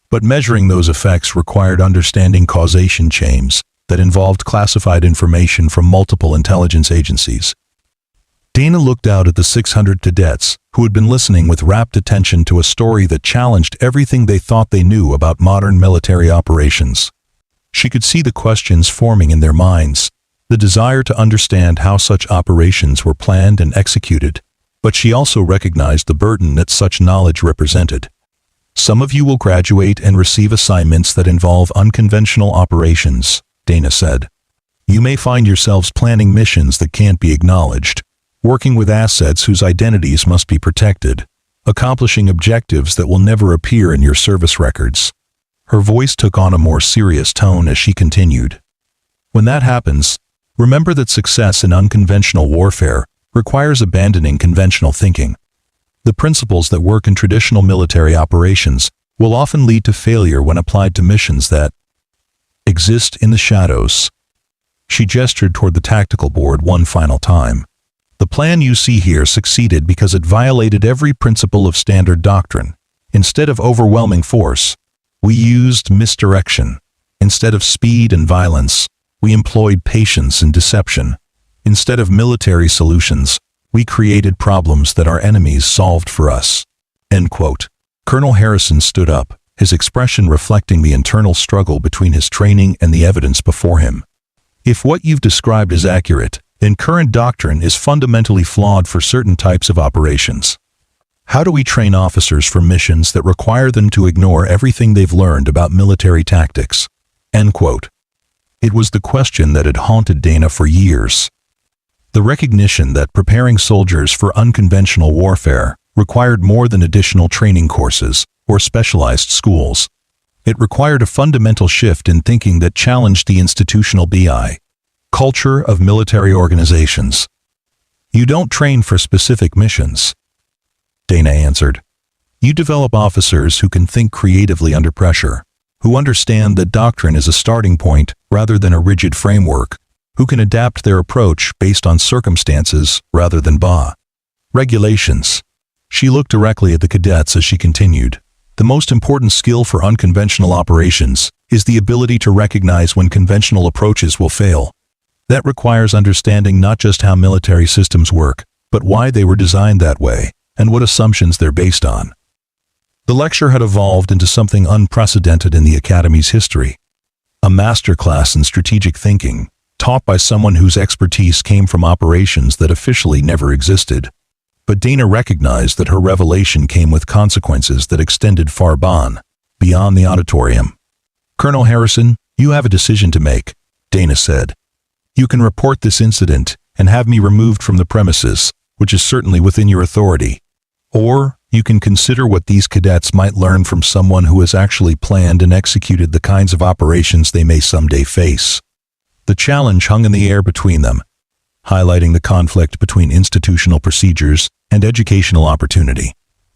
But measuring those effects required understanding causation chains that involved classified information from multiple intelligence agencies. Dana looked out at the 600 cadets who had been listening with rapt attention to a story that challenged everything they thought they knew about modern military operations. She could see the questions forming in their minds, the desire to understand how such operations were planned and executed, but she also recognized the burden that such knowledge represented. Some of you will graduate and receive assignments that involve unconventional operations, Dana said. You may find yourselves planning missions that can't be acknowledged, working with assets whose identities must be protected, accomplishing objectives that will never appear in your service records. Her voice took on a more serious tone as she continued. When that happens, remember that success in unconventional warfare requires abandoning conventional thinking. The principles that work in traditional military operations will often lead to failure when applied to missions that exist in the shadows. She gestured toward the tactical board one final time. The plan you see here succeeded because it violated every principle of standard doctrine. Instead of overwhelming force, we used misdirection. Instead of speed and violence, we employed patience and deception. Instead of military solutions, we created problems that our enemies solved for us. End quote. Colonel Harrison stood up, his expression reflecting the internal struggle between his training and the evidence before him. If what you've described is accurate, then current doctrine is fundamentally flawed for certain types of operations. How do we train officers for missions that require them to ignore everything they've learned about military tactics? End quote. It was the question that had haunted Dana for years. The recognition that preparing soldiers for unconventional warfare required more than additional training courses or specialized schools. It required a fundamental shift in thinking that challenged the institutional culture of military organizations. You don't train for specific missions, Dana answered. You develop officers who can think creatively under pressure, who understand that doctrine is a starting point rather than a rigid framework, who can adapt their approach based on circumstances rather than regulations. She looked directly at the cadets as she continued. The most important skill for unconventional operations is the ability to recognize when conventional approaches will fail. That requires understanding not just how military systems work, but why they were designed that way, and what assumptions they're based on. The lecture had evolved into something unprecedented in the Academy's history. A masterclass in strategic thinking, taught by someone whose expertise came from operations that officially never existed. But Dana recognized that her revelation came with consequences that extended far beyond the auditorium. Colonel Harrison, you have a decision to make, Dana said. You can report this incident and have me removed from the premises, which is certainly within your authority. Or you can consider what these cadets might learn from someone who has actually planned and executed the kinds of operations they may someday face. The challenge hung in the air between them, highlighting the conflict between institutional procedures and educational opportunity.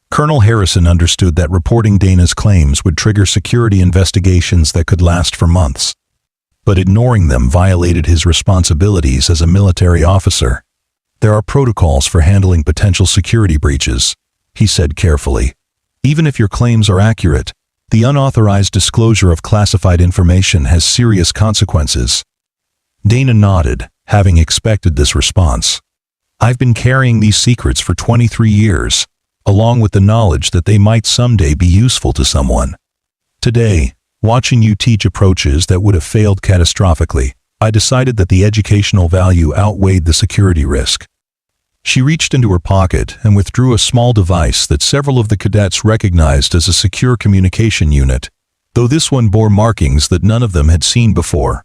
Colonel Harrison understood that reporting Dana's claims would trigger security investigations that could last for months. But ignoring them violated his responsibilities as a military officer. There are protocols for handling potential security breaches, he said carefully. Even if your claims are accurate, the unauthorized disclosure of classified information has serious consequences. Dana nodded, having expected this response. I've been carrying these secrets for 23 years, along with the knowledge that they might someday be useful to someone. Today, watching you teach approaches that would have failed catastrophically, I decided that the educational value outweighed the security risk. She reached into her pocket and withdrew a small device that several of the cadets recognized as a secure communication unit, though this one bore markings that none of them had seen before.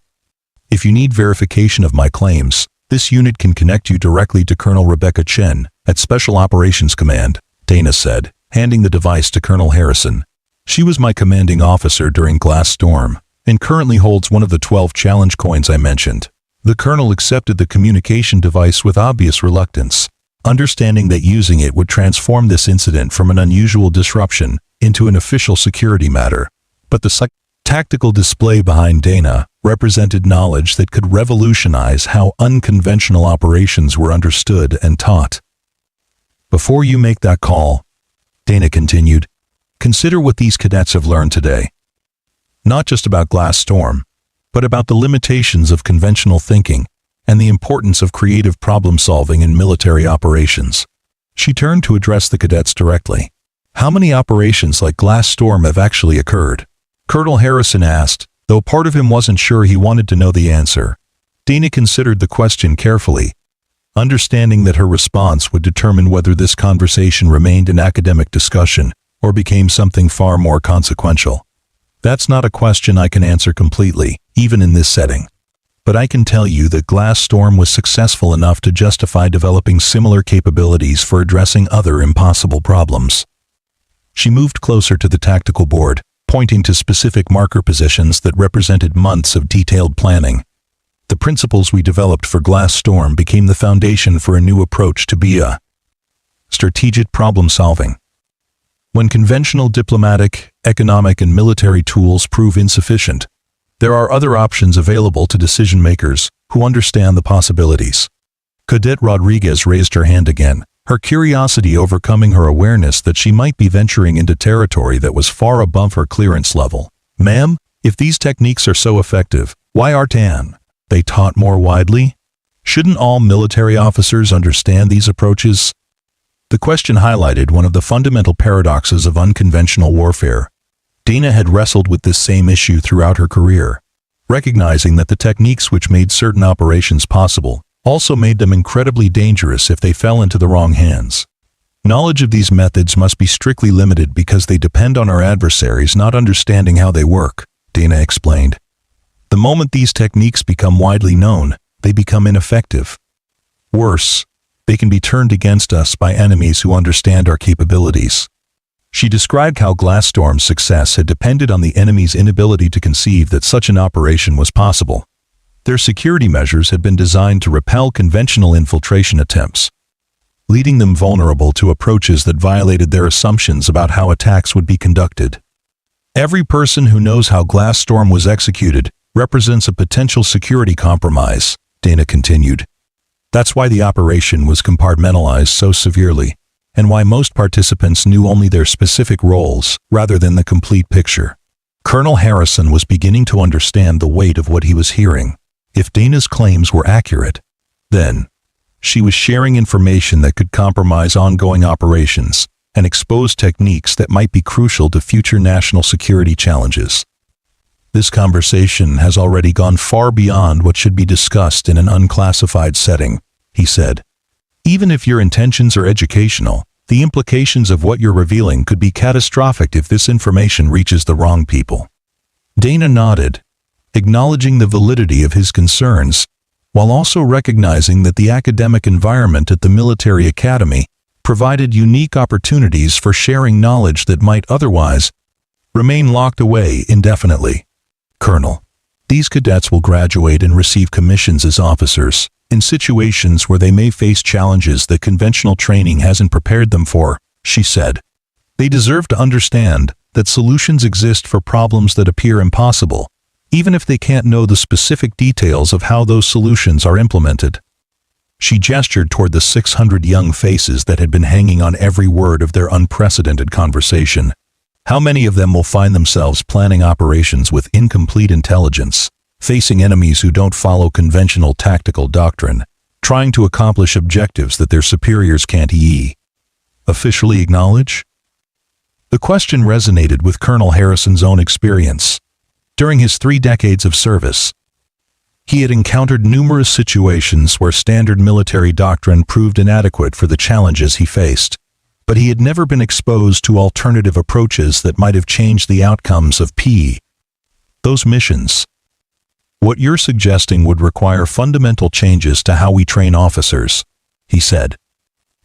If you need verification of my claims, this unit can connect you directly to Colonel Rebecca Chen at Special Operations Command, Dana said, handing the device to Colonel Harrison. She was my commanding officer during Glass Storm, and currently holds one of the 12 challenge coins I mentioned. The colonel accepted the communication device with obvious reluctance, understanding that using it would transform this incident from an unusual disruption into an official security matter. But the tactical display behind Dana represented knowledge that could revolutionize how unconventional operations were understood and taught. Before you make that call, Dana continued, consider what these cadets have learned today. Not just about Glass Storm, but about the limitations of conventional thinking and the importance of creative problem-solving in military operations. She turned to address the cadets directly. How many operations like Glass Storm have actually occurred? Colonel Harrison asked, though part of him wasn't sure he wanted to know the answer. Dana considered the question carefully. understanding that her response would determine whether this conversation remained an academic discussion or became something far more consequential. That's not a question I can answer completely, even in this setting. But I can tell you that Glasstorm was successful enough to justify developing similar capabilities for addressing other impossible problems. She moved closer to the tactical board, pointing to specific marker positions that represented months of detailed planning. The principles we developed for Glasstorm became the foundation for a new approach to BIA. Strategic problem solving. When conventional diplomatic, economic, and military tools prove insufficient, there are other options available to decision-makers who understand the possibilities. Cadet Rodriguez raised her hand again, her curiosity overcoming her awareness that she might be venturing into territory that was far above her clearance level. Ma'am, if these techniques are so effective, why aren't they taught more widely? Shouldn't all military officers understand these approaches? The question highlighted one of the fundamental paradoxes of unconventional warfare. Dana had wrestled with this same issue throughout her career, recognizing that the techniques which made certain operations possible also made them incredibly dangerous if they fell into the wrong hands. Knowledge of these methods must be strictly limited because they depend on our adversaries not understanding how they work, Dana explained. The moment these techniques become widely known, they become ineffective. Worse, they can be turned against us by enemies who understand our capabilities. She described how Glasstorm's success had depended on the enemy's inability to conceive that such an operation was possible. Their security measures had been designed to repel conventional infiltration attempts, leaving them vulnerable to approaches that violated their assumptions about how attacks would be conducted. Every person who knows how Glasstorm was executed represents a potential security compromise, Dana continued. That's why the operation was compartmentalized so severely, and why most participants knew only their specific roles rather than the complete picture. Colonel Harrison was beginning to understand the weight of what he was hearing. If Dana's claims were accurate, then she was sharing information that could compromise ongoing operations and expose techniques that might be crucial to future national security challenges. This conversation has already gone far beyond what should be discussed in an unclassified setting, he said. Even if your intentions are educational, the implications of what you're revealing could be catastrophic if this information reaches the wrong people. Dana nodded, acknowledging the validity of his concerns, while also recognizing that the academic environment at the military academy provided unique opportunities for sharing knowledge that might otherwise remain locked away indefinitely. Colonel, these cadets will graduate and receive commissions as officers, in situations where they may face challenges that conventional training hasn't prepared them for, she said. They deserve to understand that solutions exist for problems that appear impossible, even if they can't know the specific details of how those solutions are implemented. She gestured toward the 600 young faces that had been hanging on every word of their unprecedented conversation. How many of them will find themselves planning operations with incomplete intelligence, facing enemies who don't follow conventional tactical doctrine, trying to accomplish objectives that their superiors can't officially acknowledge? The question resonated with Colonel Harrison's own experience. During his 3 decades of service, he had encountered numerous situations where standard military doctrine proved inadequate for the challenges he faced, but he had never been exposed to alternative approaches that might have changed the outcomes of those missions. What you're suggesting would require fundamental changes to how we train officers, he said.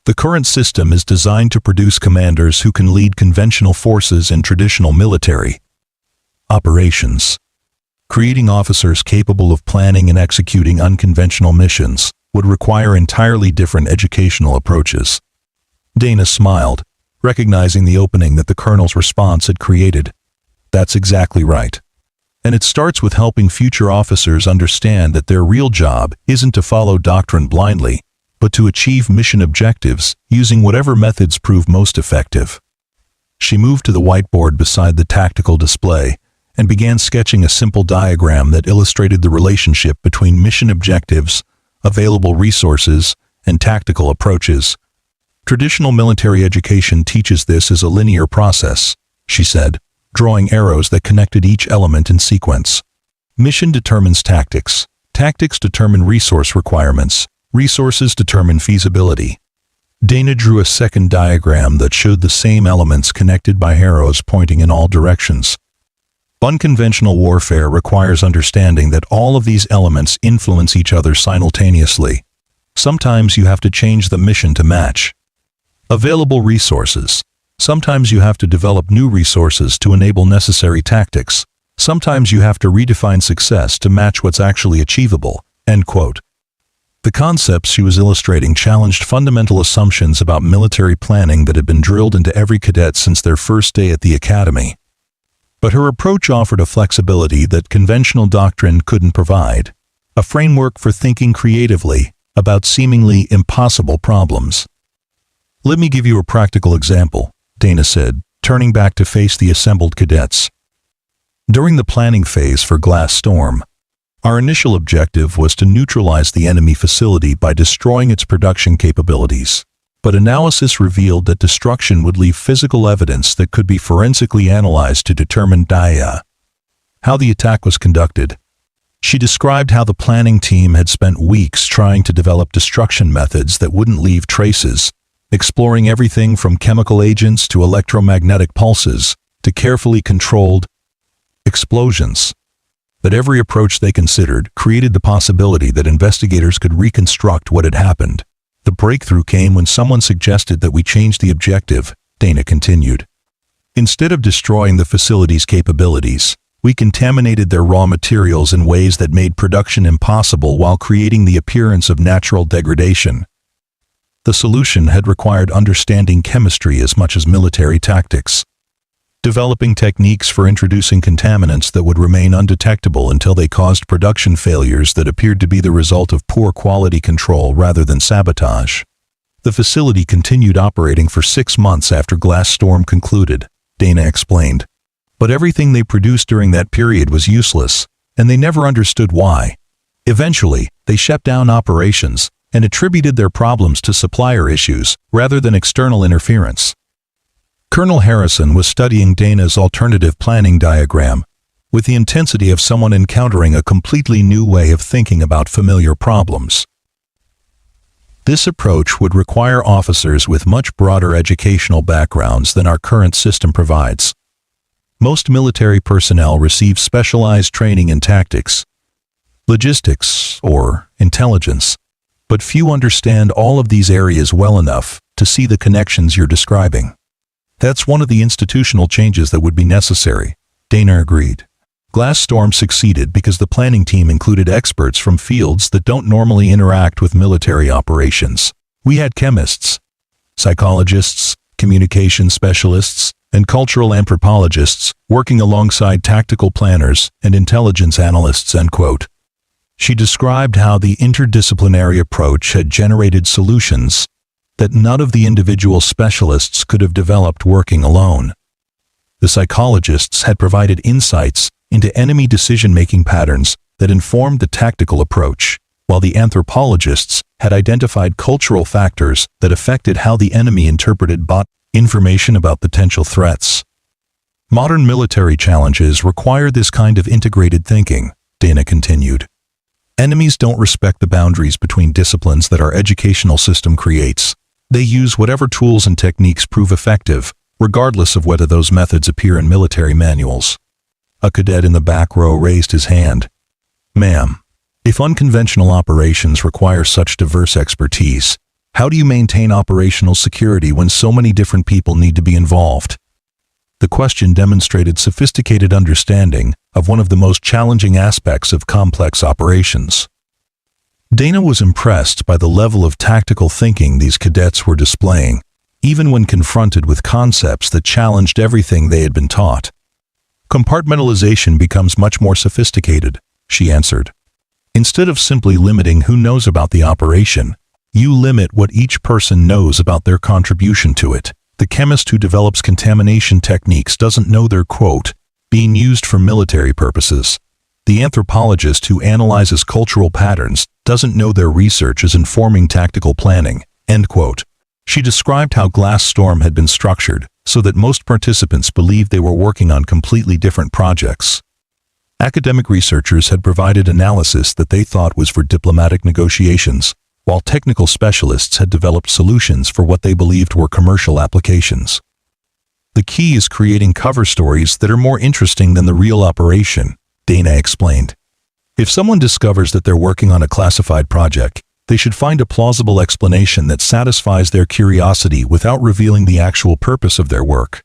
The current system is designed to produce commanders who can lead conventional forces in traditional military operations. Creating officers capable of planning and executing unconventional missions would require entirely different educational approaches. Dana smiled, recognizing the opening that the colonel's response had created. That's exactly right. And it starts with helping future officers understand that their real job isn't to follow doctrine blindly, but to achieve mission objectives using whatever methods prove most effective. She moved to the whiteboard beside the tactical display and began sketching a simple diagram that illustrated the relationship between mission objectives, available resources, and tactical approaches. Traditional military education teaches this as a linear process, she said, drawing arrows that connected each element in sequence. Mission determines tactics. Tactics determine resource requirements, Resources determine feasibility. Dana drew a second diagram that showed the same elements connected by arrows pointing in all directions. Unconventional warfare requires understanding that all of these elements influence each other simultaneously. Sometimes you have to change the mission to match. Available resources. Sometimes you have to develop new resources to enable necessary tactics. Sometimes you have to redefine success to match what's actually achievable." End quote. The concepts she was illustrating challenged fundamental assumptions about military planning that had been drilled into every cadet since their first day at the academy. But her approach offered a flexibility that conventional doctrine couldn't provide, a framework for thinking creatively about seemingly impossible problems. "Let me give you a practical example," Dana said, turning back to face the assembled cadets. "During the planning phase for Glass Storm, our initial objective was to neutralize the enemy facility by destroying its production capabilities. But analysis revealed that destruction would leave physical evidence that could be forensically analyzed to determine how the attack was conducted." She described how the planning team had spent weeks trying to develop destruction methods that wouldn't leave traces, exploring everything from chemical agents to electromagnetic pulses to carefully controlled explosions. But every approach they considered created the possibility that investigators could reconstruct what had happened. "The breakthrough came when someone suggested that we change the objective," Dana continued. "Instead of destroying the facility's capabilities, we contaminated their raw materials in ways that made production impossible while creating the appearance of natural degradation. The solution had required understanding chemistry as much as military tactics, developing techniques for introducing contaminants that would remain undetectable until they caused production failures that appeared to be the result of poor quality control rather than sabotage. The facility continued operating for 6 months after Glass Storm concluded," Dana explained. "But everything they produced during that period was useless, and they never understood why. Eventually, they shut down operations and attributed their problems to supplier issues rather than external interference." Colonel Harrison was studying Dana's alternative planning diagram with the intensity of someone encountering a completely new way of thinking about familiar problems. This approach would require officers with much broader educational backgrounds than our current system provides. Most military personnel receive specialized training in tactics, logistics, or intelligence, but few understand all of these areas well enough to see the connections you're describing. "That's one of the institutional changes that would be necessary," Dana agreed. Glass Storm succeeded because the planning team included experts from fields that don't normally interact with military operations. We had chemists, psychologists, communication specialists, and cultural anthropologists working alongside tactical planners and intelligence analysts. End quote. She described how the interdisciplinary approach had generated solutions that none of the individual specialists could have developed working alone. The psychologists had provided insights into enemy decision-making patterns that informed the tactical approach, while the anthropologists had identified cultural factors that affected how the enemy interpreted information about potential threats. Modern military challenges require this kind of integrated thinking, Dana continued. Enemies don't respect the boundaries between disciplines that our educational system creates. They use whatever tools and techniques prove effective, regardless of whether those methods appear in military manuals. A cadet in the back row raised his hand. "Ma'am, if unconventional operations require such diverse expertise, how do you maintain operational security when so many different people need to be involved?" The question demonstrated sophisticated understanding of one of the most challenging aspects of complex operations. Dana was impressed by the level of tactical thinking these cadets were displaying, even when confronted with concepts that challenged everything they had been taught. "Compartmentalization becomes much more sophisticated," she answered. "Instead of simply limiting who knows about the operation, you limit what each person knows about their contribution to it. The chemist who develops contamination techniques doesn't know they're, quote, being used for military purposes. The anthropologist who analyzes cultural patterns doesn't know their research is informing tactical planning," end quote. She described how Glass Storm had been structured so that most participants believed they were working on completely different projects. Academic researchers had provided analysis that they thought was for diplomatic negotiations, while technical specialists had developed solutions for what they believed were commercial applications. The key is creating cover stories that are more interesting than the real operation, Dana explained. If someone discovers that they're working on a classified project, they should find a plausible explanation that satisfies their curiosity without revealing the actual purpose of their work.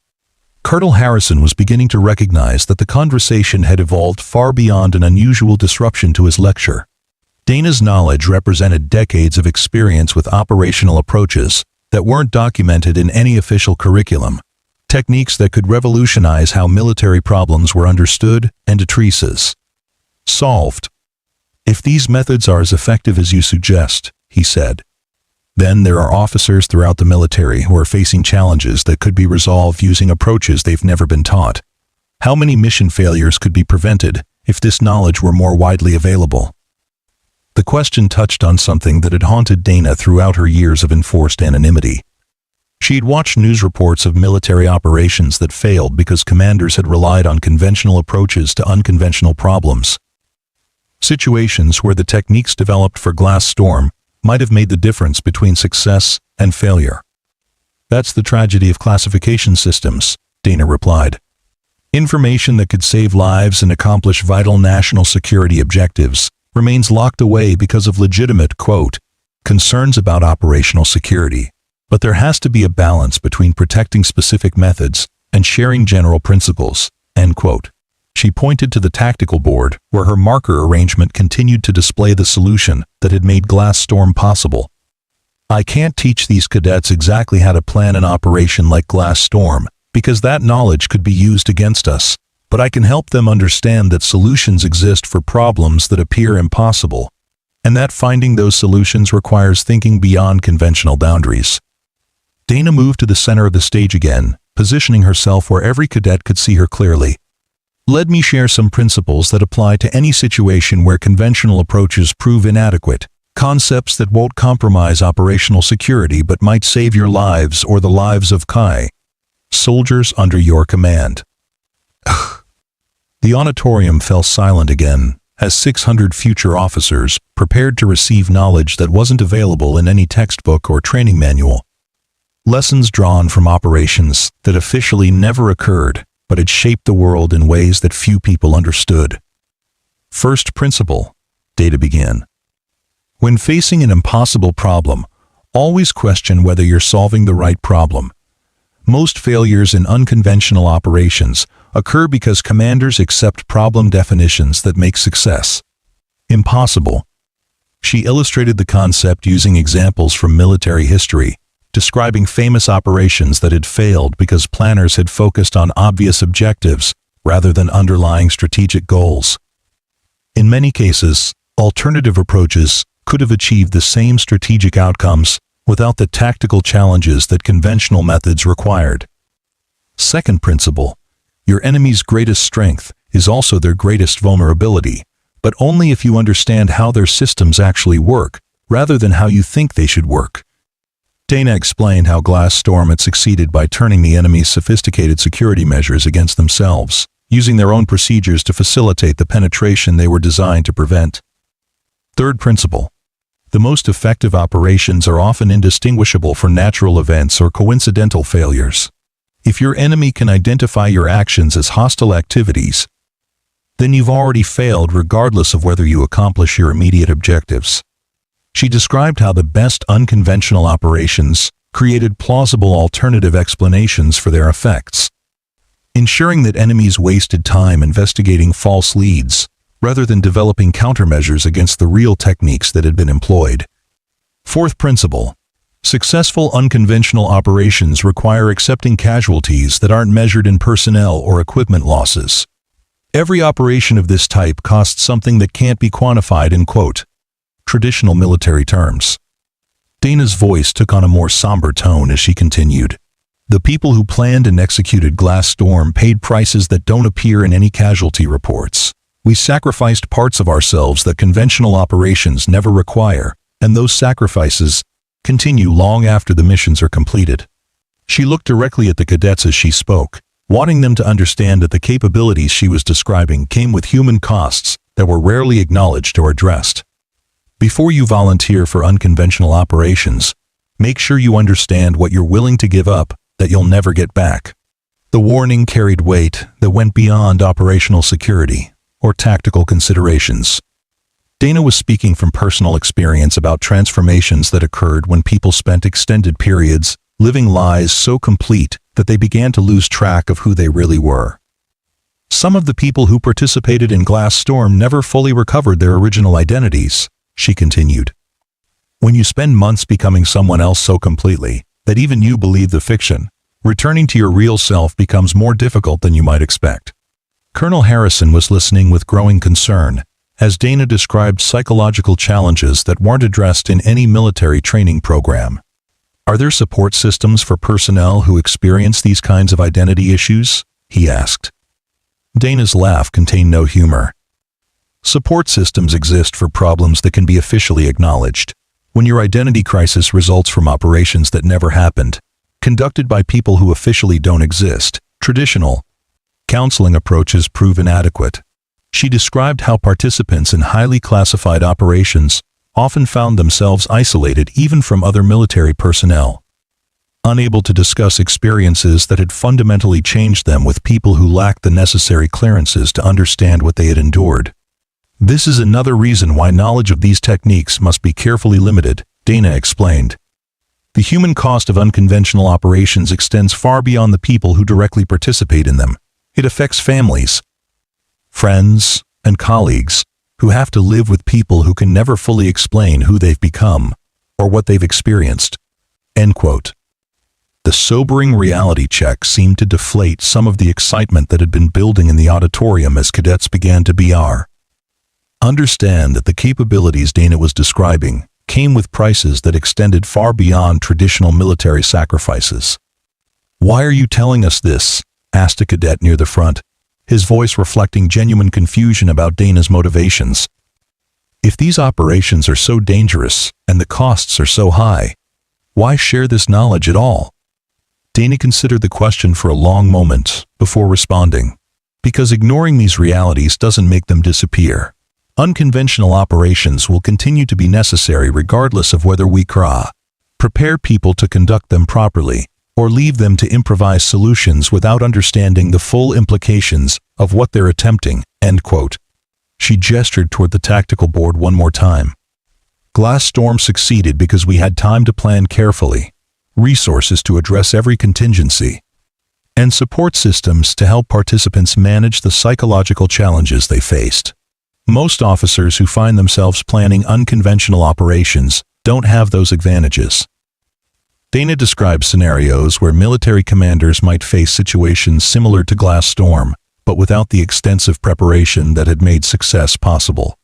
Colonel Harrison was beginning to recognize that the conversation had evolved far beyond an unusual disruption to his lecture. Dana's knowledge represented decades of experience with operational approaches that weren't documented in any official curriculum, techniques that could revolutionize how military problems were understood and addressed. Solved. If these methods are as effective as you suggest, he said, then there are officers throughout the military who are facing challenges that could be resolved using approaches they've never been taught. How many mission failures could be prevented if this knowledge were more widely available? The question touched on something that had haunted Dana throughout her years of enforced anonymity. She had watched news reports of military operations that failed because commanders had relied on conventional approaches to unconventional problems. Situations where the techniques developed for Glass Storm might have made the difference between success and failure. That's the tragedy of classification systems, Dana replied. Information that could save lives and accomplish vital national security objectives remains locked away because of legitimate, quote, concerns about operational security. But there has to be a balance between protecting specific methods and sharing general principles, end quote. She pointed to the tactical board, where her marker arrangement continued to display the solution that had made Glass Storm possible. I can't teach these cadets exactly how to plan an operation like Glass Storm, because that knowledge could be used against us, but I can help them understand that solutions exist for problems that appear impossible, and that finding those solutions requires thinking beyond conventional boundaries. Dana moved to the center of the stage again, positioning herself where every cadet could see her clearly. Let me share some principles that apply to any situation where conventional approaches prove inadequate, concepts that won't compromise operational security but might save your lives or the lives of soldiers under your command. The auditorium fell silent again, as 600 future officers prepared to receive knowledge that wasn't available in any textbook or training manual. Lessons drawn from operations that officially never occurred, but had shaped the world in ways that few people understood. First principle, Dana began. When facing an impossible problem, always question whether you're solving the right problem. Most failures in unconventional operations occur because commanders accept problem definitions that make success impossible. She illustrated the concept using examples from military history, describing famous operations that had failed because planners had focused on obvious objectives rather than underlying strategic goals. In many cases, alternative approaches could have achieved the same strategic outcomes without the tactical challenges that conventional methods required. Second principle, your enemy's greatest strength is also their greatest vulnerability, but only if you understand how their systems actually work, rather than how you think they should work. Dana explained how Glass Storm had succeeded by turning the enemy's sophisticated security measures against themselves, using their own procedures to facilitate the penetration they were designed to prevent. Third principle, the most effective operations are often indistinguishable from natural events or coincidental failures. If your enemy can identify your actions as hostile activities, then you've already failed regardless of whether you accomplish your immediate objectives. She described how the best unconventional operations created plausible alternative explanations for their effects, ensuring that enemies wasted time investigating false leads rather than developing countermeasures against the real techniques that had been employed. Fourth principle, successful unconventional operations require accepting casualties that aren't measured in personnel or equipment losses. Every operation of this type costs something that can't be quantified in, quote, traditional military terms. Dana's voice took on a more somber tone as she continued. The people who planned and executed Glass Storm paid prices that don't appear in any casualty reports. We sacrificed parts of ourselves that conventional operations never require, and those sacrifices continue long after the missions are completed. She looked directly at the cadets as she spoke, wanting them to understand that the capabilities she was describing came with human costs that were rarely acknowledged or addressed. Before you volunteer for unconventional operations, make sure you understand what you're willing to give up that you'll never get back. The warning carried weight that went beyond operational security or tactical considerations. Dana was speaking from personal experience about transformations that occurred when people spent extended periods living lives so complete that they began to lose track of who they really were. Some of the people who participated in Glass Storm never fully recovered their original identities, she continued. When you spend months becoming someone else so completely that even you believe the fiction, returning to your real self becomes more difficult than you might expect. Colonel Harrison was listening with growing concern as Dana described psychological challenges that weren't addressed in any military training program. Are there support systems for personnel who experience these kinds of identity issues? He asked. Dana's laugh contained no humor. Support systems exist for problems that can be officially acknowledged. When your identity crisis results from operations that never happened, conducted by people who officially don't exist, traditional counseling approaches prove inadequate. She described how participants in highly classified operations often found themselves isolated even from other military personnel, unable to discuss experiences that had fundamentally changed them with people who lacked the necessary clearances to understand what they had endured. This is another reason why knowledge of these techniques must be carefully limited, Dana explained. The human cost of unconventional operations extends far beyond the people who directly participate in them. It affects families, friends, and colleagues who have to live with people who can never fully explain who they've become or what they've experienced. End quote. The sobering reality check seemed to deflate some of the excitement that had been building in the auditorium as cadets began to BR. Understand that the capabilities Dana was describing came with prices that extended far beyond traditional military sacrifices. "Why are you telling us this?" asked a cadet near the front, his voice reflecting genuine confusion about Dana's motivations. "If these operations are so dangerous and the costs are so high, why share this knowledge at all?" Dana considered the question for a long moment before responding. "Because ignoring these realities doesn't make them disappear. Unconventional operations will continue to be necessary regardless of whether we prepare people to conduct them properly or leave them to improvise solutions without understanding the full implications of what they're attempting." End quote. She gestured toward the tactical board one more time. "Glass Storm succeeded because we had time to plan carefully, resources to address every contingency, and support systems to help participants manage the psychological challenges they faced. Most officers who find themselves planning unconventional operations don't have those advantages." Dana described scenarios where military commanders might face situations similar to Glass Storm, but without the extensive preparation that had made success possible.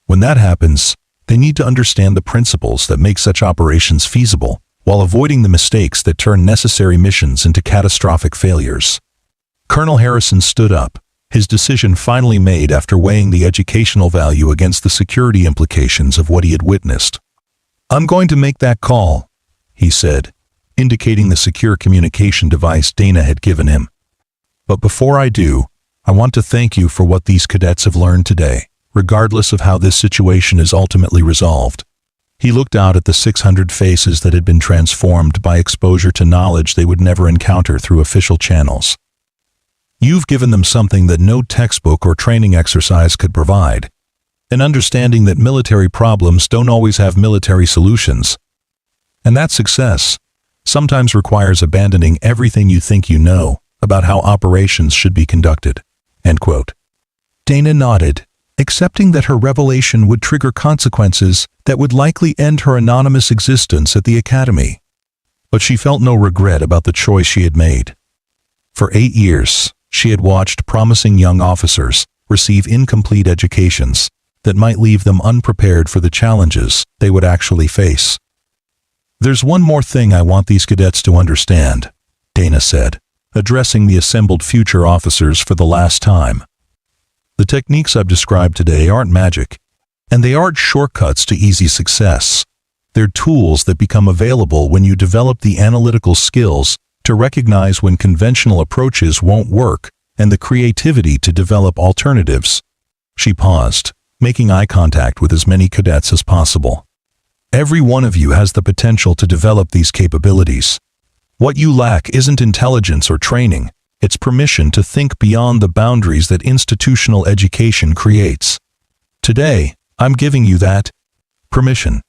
When that happens, they need to understand the principles that make such operations feasible, while avoiding the mistakes that turn necessary missions into catastrophic failures. Colonel Harrison stood up, his decision finally made after weighing the educational value against the security implications of what he had witnessed. "I'm going to make that call," he said, indicating the secure communication device Dana had given him. "But before I do, I want to thank you for what these cadets have learned today, regardless of how this situation is ultimately resolved." He looked out at the 600 faces that had been transformed by exposure to knowledge they would never encounter through official channels. "You've given them something that no textbook or training exercise could provide, an understanding that military problems don't always have military solutions. And that success sometimes requires abandoning everything you think you know about how operations should be conducted." End quote. Dana nodded, accepting that her revelation would trigger consequences that would likely end her anonymous existence at the academy. But she felt no regret about the choice she had made. For 8 years, she had watched promising young officers receive incomplete educations that might leave them unprepared for the challenges they would actually face. "There's one more thing I want these cadets to understand," Dana said, addressing the assembled future officers for the last time. "The techniques I've described today aren't magic, and they aren't shortcuts to easy success. They're tools that become available when you develop the analytical skills to recognize when conventional approaches won't work and the creativity to develop alternatives." She paused, making eye contact with as many cadets as possible. Every one of you has the potential to develop these capabilities. What you lack isn't intelligence or training, it's permission to think beyond the boundaries that institutional education creates. Today, I'm giving you that permission.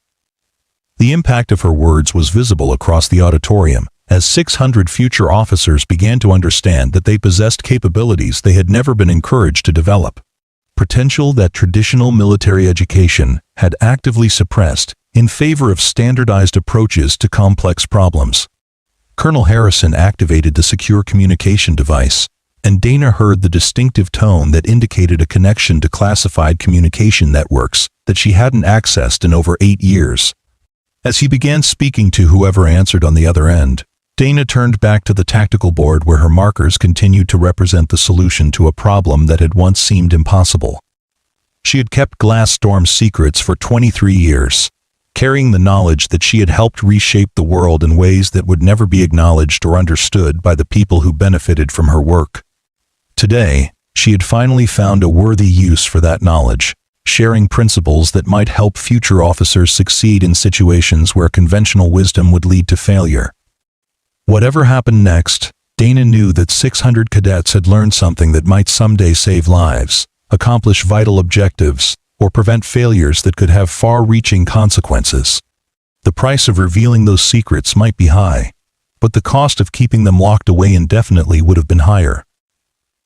The impact of her words was visible across the auditorium, as 600 future officers began to understand that they possessed capabilities they had never been encouraged to develop. Potential that traditional military education had actively suppressed in favor of standardized approaches to complex problems. Colonel Harrison activated the secure communication device, and Dana heard the distinctive tone that indicated a connection to classified communication networks that she hadn't accessed in over 8 years. As he began speaking to whoever answered on the other end, Dana turned back to the tactical board where her markers continued to represent the solution to a problem that had once seemed impossible. She had kept Glasstorm's secrets for 23 years, carrying the knowledge that she had helped reshape the world in ways that would never be acknowledged or understood by the people who benefited from her work. Today, she had finally found a worthy use for that knowledge, sharing principles that might help future officers succeed in situations where conventional wisdom would lead to failure. Whatever happened next, Dana knew that 600 cadets had learned something that might someday save lives, accomplish vital objectives, or prevent failures that could have far-reaching consequences. The price of revealing those secrets might be high, but the cost of keeping them locked away indefinitely would have been higher.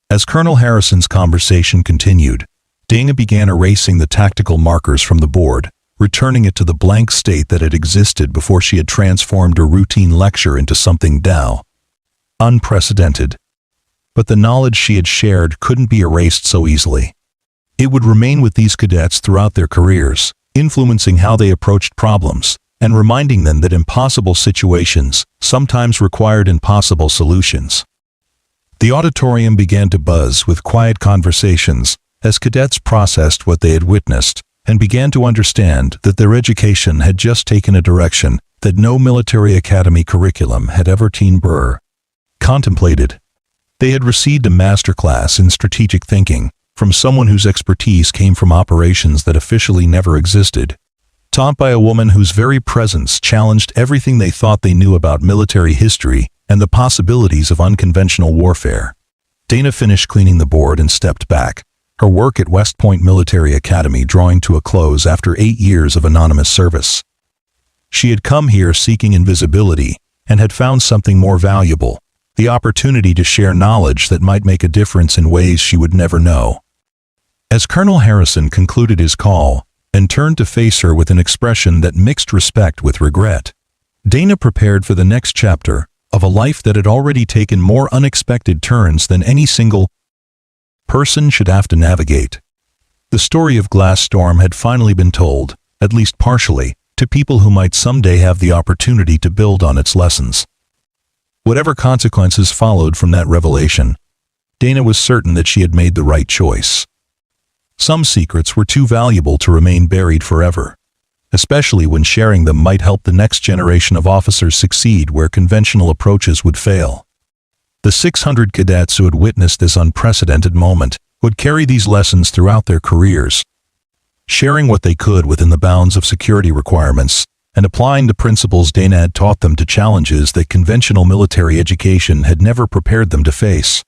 As Colonel Harrison's conversation continued, Dana began erasing the tactical markers from the board, returning it to the blank state that had existed before she had transformed a routine lecture into something unprecedented. But the knowledge she had shared couldn't be erased so easily. It would remain with these cadets throughout their careers, influencing how they approached problems, and reminding them that impossible situations sometimes required impossible solutions. The auditorium began to buzz with quiet conversations as cadets processed what they had witnessed and began to understand that their education had just taken a direction that no military academy curriculum had ever contemplated. They had received a masterclass in strategic thinking from someone whose expertise came from operations that officially never existed, taught by a woman whose very presence challenged everything they thought they knew about military history and the possibilities of unconventional warfare. Dana finished cleaning the board and stepped back, her work at West Point Military Academy drawing to a close after 8 years of anonymous service. She had come here seeking invisibility and had found something more valuable, the opportunity to share knowledge that might make a difference in ways she would never know. As Colonel Harrison concluded his call and turned to face her with an expression that mixed respect with regret, Dana prepared for the next chapter of a life that had already taken more unexpected turns than any single person should have to navigate. The story of Glasstorm had finally been told, at least partially, to people who might someday have the opportunity to build on its lessons. Whatever consequences followed from that revelation, Dana was certain that she had made the right choice. Some secrets were too valuable to remain buried forever, especially when sharing them might help the next generation of officers succeed where conventional approaches would fail. The 600 cadets who had witnessed this unprecedented moment would carry these lessons throughout their careers, sharing what they could within the bounds of security requirements and applying the principles Dana had taught them to challenges that conventional military education had never prepared them to face.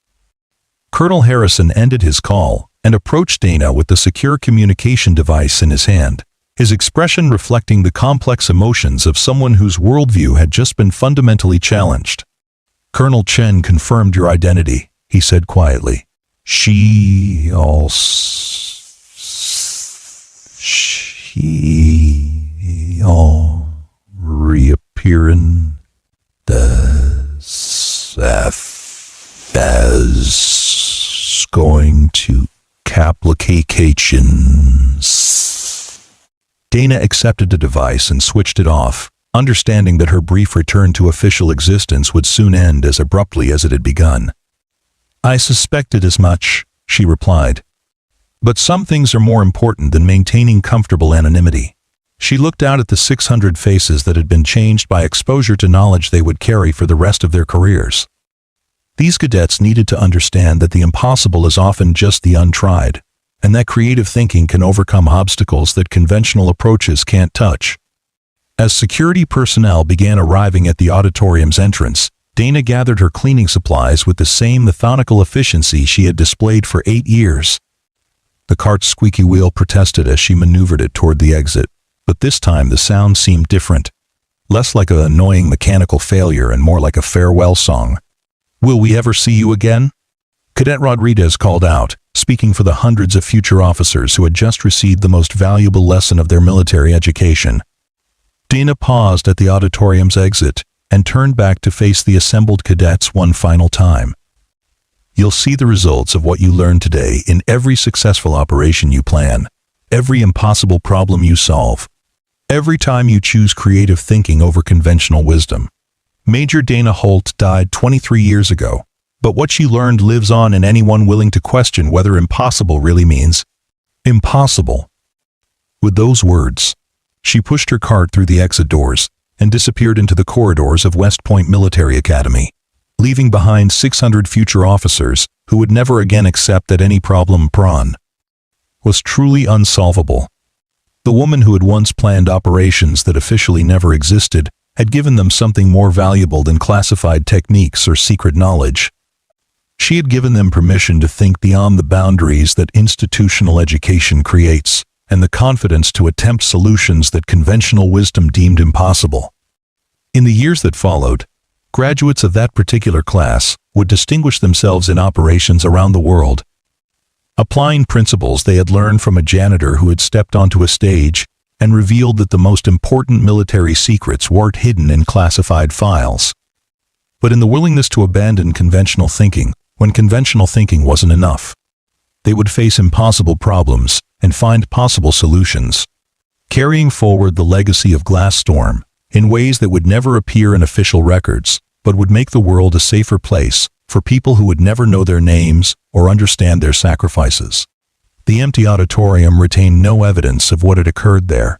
Colonel Harrison ended his call and approached Dana with the secure communication device in his hand, his expression reflecting the complex emotions of someone whose worldview had just been fundamentally challenged. "Colonel Chen confirmed your identity," he said quietly. She'll reappear in the as going to applications. Dana accepted the device and switched it off, understanding that her brief return to official existence would soon end as abruptly as it had begun. "I suspected as much," she replied. "But some things are more important than maintaining comfortable anonymity." She looked out at the 600 faces that had been changed by exposure to knowledge they would carry for the rest of their careers. These cadets needed to understand that the impossible is often just the untried, and that creative thinking can overcome obstacles that conventional approaches can't touch. As security personnel began arriving at the auditorium's entrance, Dana gathered her cleaning supplies with the same methodical efficiency she had displayed for 8 years. The cart's squeaky wheel protested as she maneuvered it toward the exit, but this time the sound seemed different, less like an annoying mechanical failure and more like a farewell song. "Will we ever see you again?" Cadet Rodriguez called out, speaking for the hundreds of future officers who had just received the most valuable lesson of their military education. Dana paused at the auditorium's exit and turned back to face the assembled cadets one final time. "You'll see the results of what you learned today in every successful operation you plan, every impossible problem you solve, every time you choose creative thinking over conventional wisdom." Major Dana Holt died 23 years ago, but what she learned lives on in anyone willing to question whether impossible really means impossible. With those words, she pushed her cart through the exit doors and disappeared into the corridors of West Point Military Academy, leaving behind 600 future officers who would never again accept that any problem was truly unsolvable. The woman who had once planned operations that officially never existed had given them something more valuable than classified techniques or secret knowledge. She had given them permission to think beyond the boundaries that institutional education creates, and the confidence to attempt solutions that conventional wisdom deemed impossible. In the years that followed, graduates of that particular class would distinguish themselves in operations around the world, applying principles they had learned from a janitor who had stepped onto a stage and revealed that the most important military secrets weren't hidden in classified files, but in the willingness to abandon conventional thinking when conventional thinking wasn't enough. They would face impossible problems and find possible solutions, carrying forward the legacy of Glasstorm in ways that would never appear in official records, but would make the world a safer place for people who would never know their names or understand their sacrifices. The empty auditorium retained no evidence of what had occurred there,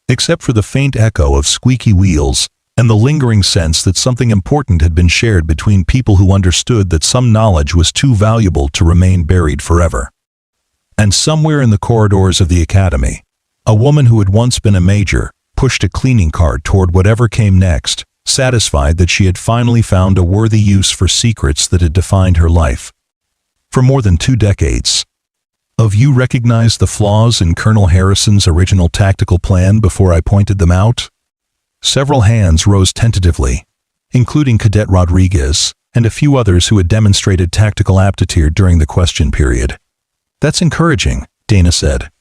except for the faint echo of squeaky wheels and the lingering sense that something important had been shared between people who understood that some knowledge was too valuable to remain buried forever. And somewhere in the corridors of the academy, a woman who had once been a major pushed a cleaning cart toward whatever came next, satisfied that she had finally found a worthy use for secrets that had defined her life. For more than 2 decades, "Have you recognized the flaws in Colonel Harrison's original tactical plan before I pointed them out?" Several hands rose tentatively, including Cadet Rodriguez and a few others who had demonstrated tactical aptitude during the question period. "That's encouraging," Dana said.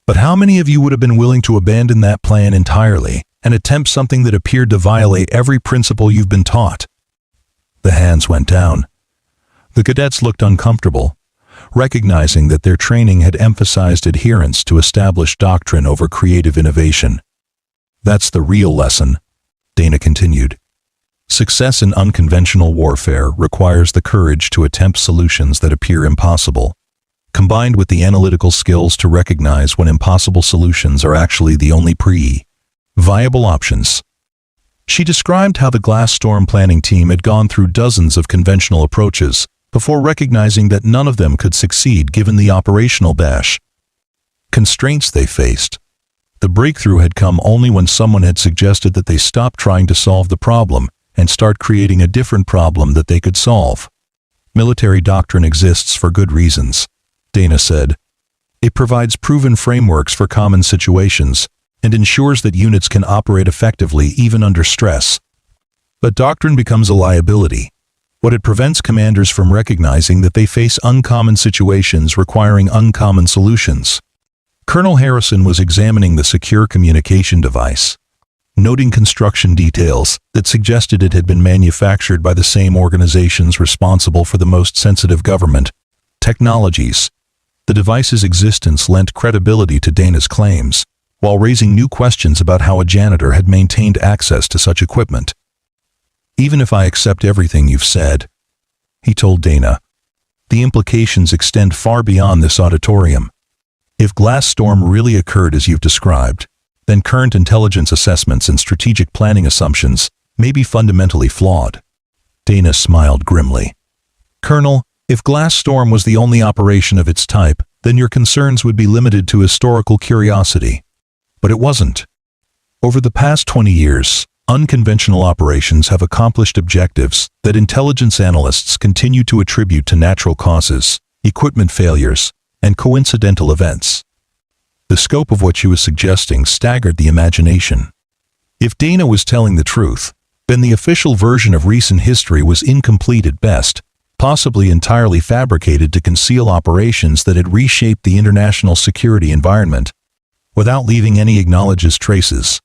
"But how many of you would have been willing to abandon that plan entirely and attempt something that appeared to violate every principle you've been taught?" The hands went down. The cadets looked uncomfortable, recognizing that their training had emphasized adherence to established doctrine over creative innovation. "That's the real lesson," Dana continued. "Success in unconventional warfare requires the courage to attempt solutions that appear impossible, combined with the analytical skills to recognize when impossible solutions are actually the only viable options." She described how the Glasstorm planning team had gone through dozens of conventional approaches before recognizing that none of them could succeed given the operational constraints they faced. The breakthrough had come only when someone had suggested that they stop trying to solve the problem and start creating a different problem that they could solve. "Military doctrine exists for good reasons," Dana said. "It provides proven frameworks for common situations and ensures that units can operate effectively even under stress. But doctrine becomes a liability when it prevents commanders from recognizing that they face uncommon situations requiring uncommon solutions." Colonel Harrison was examining the secure communication device, noting construction details that suggested it had been manufactured by the same organizations responsible for the most sensitive government technologies. The device's existence lent credibility to Dana's claims, while raising new questions about how a janitor had maintained access to such equipment. "Even if I accept everything you've said," he told Dana, "the implications extend far beyond this auditorium. If Glasstorm really occurred as you've described, then current intelligence assessments and strategic planning assumptions may be fundamentally flawed." Dana smiled grimly. "Colonel, if Glasstorm was the only operation of its type, then your concerns would be limited to historical curiosity. But it wasn't. Over the past 20 years, unconventional operations have accomplished objectives that intelligence analysts continue to attribute to natural causes, equipment failures, and coincidental events. The scope of what she was suggesting staggered the imagination. If Dana was telling the truth, then the official version of recent history was incomplete at best, possibly entirely fabricated to conceal operations that had reshaped the international security environment, without leaving any acknowledged traces.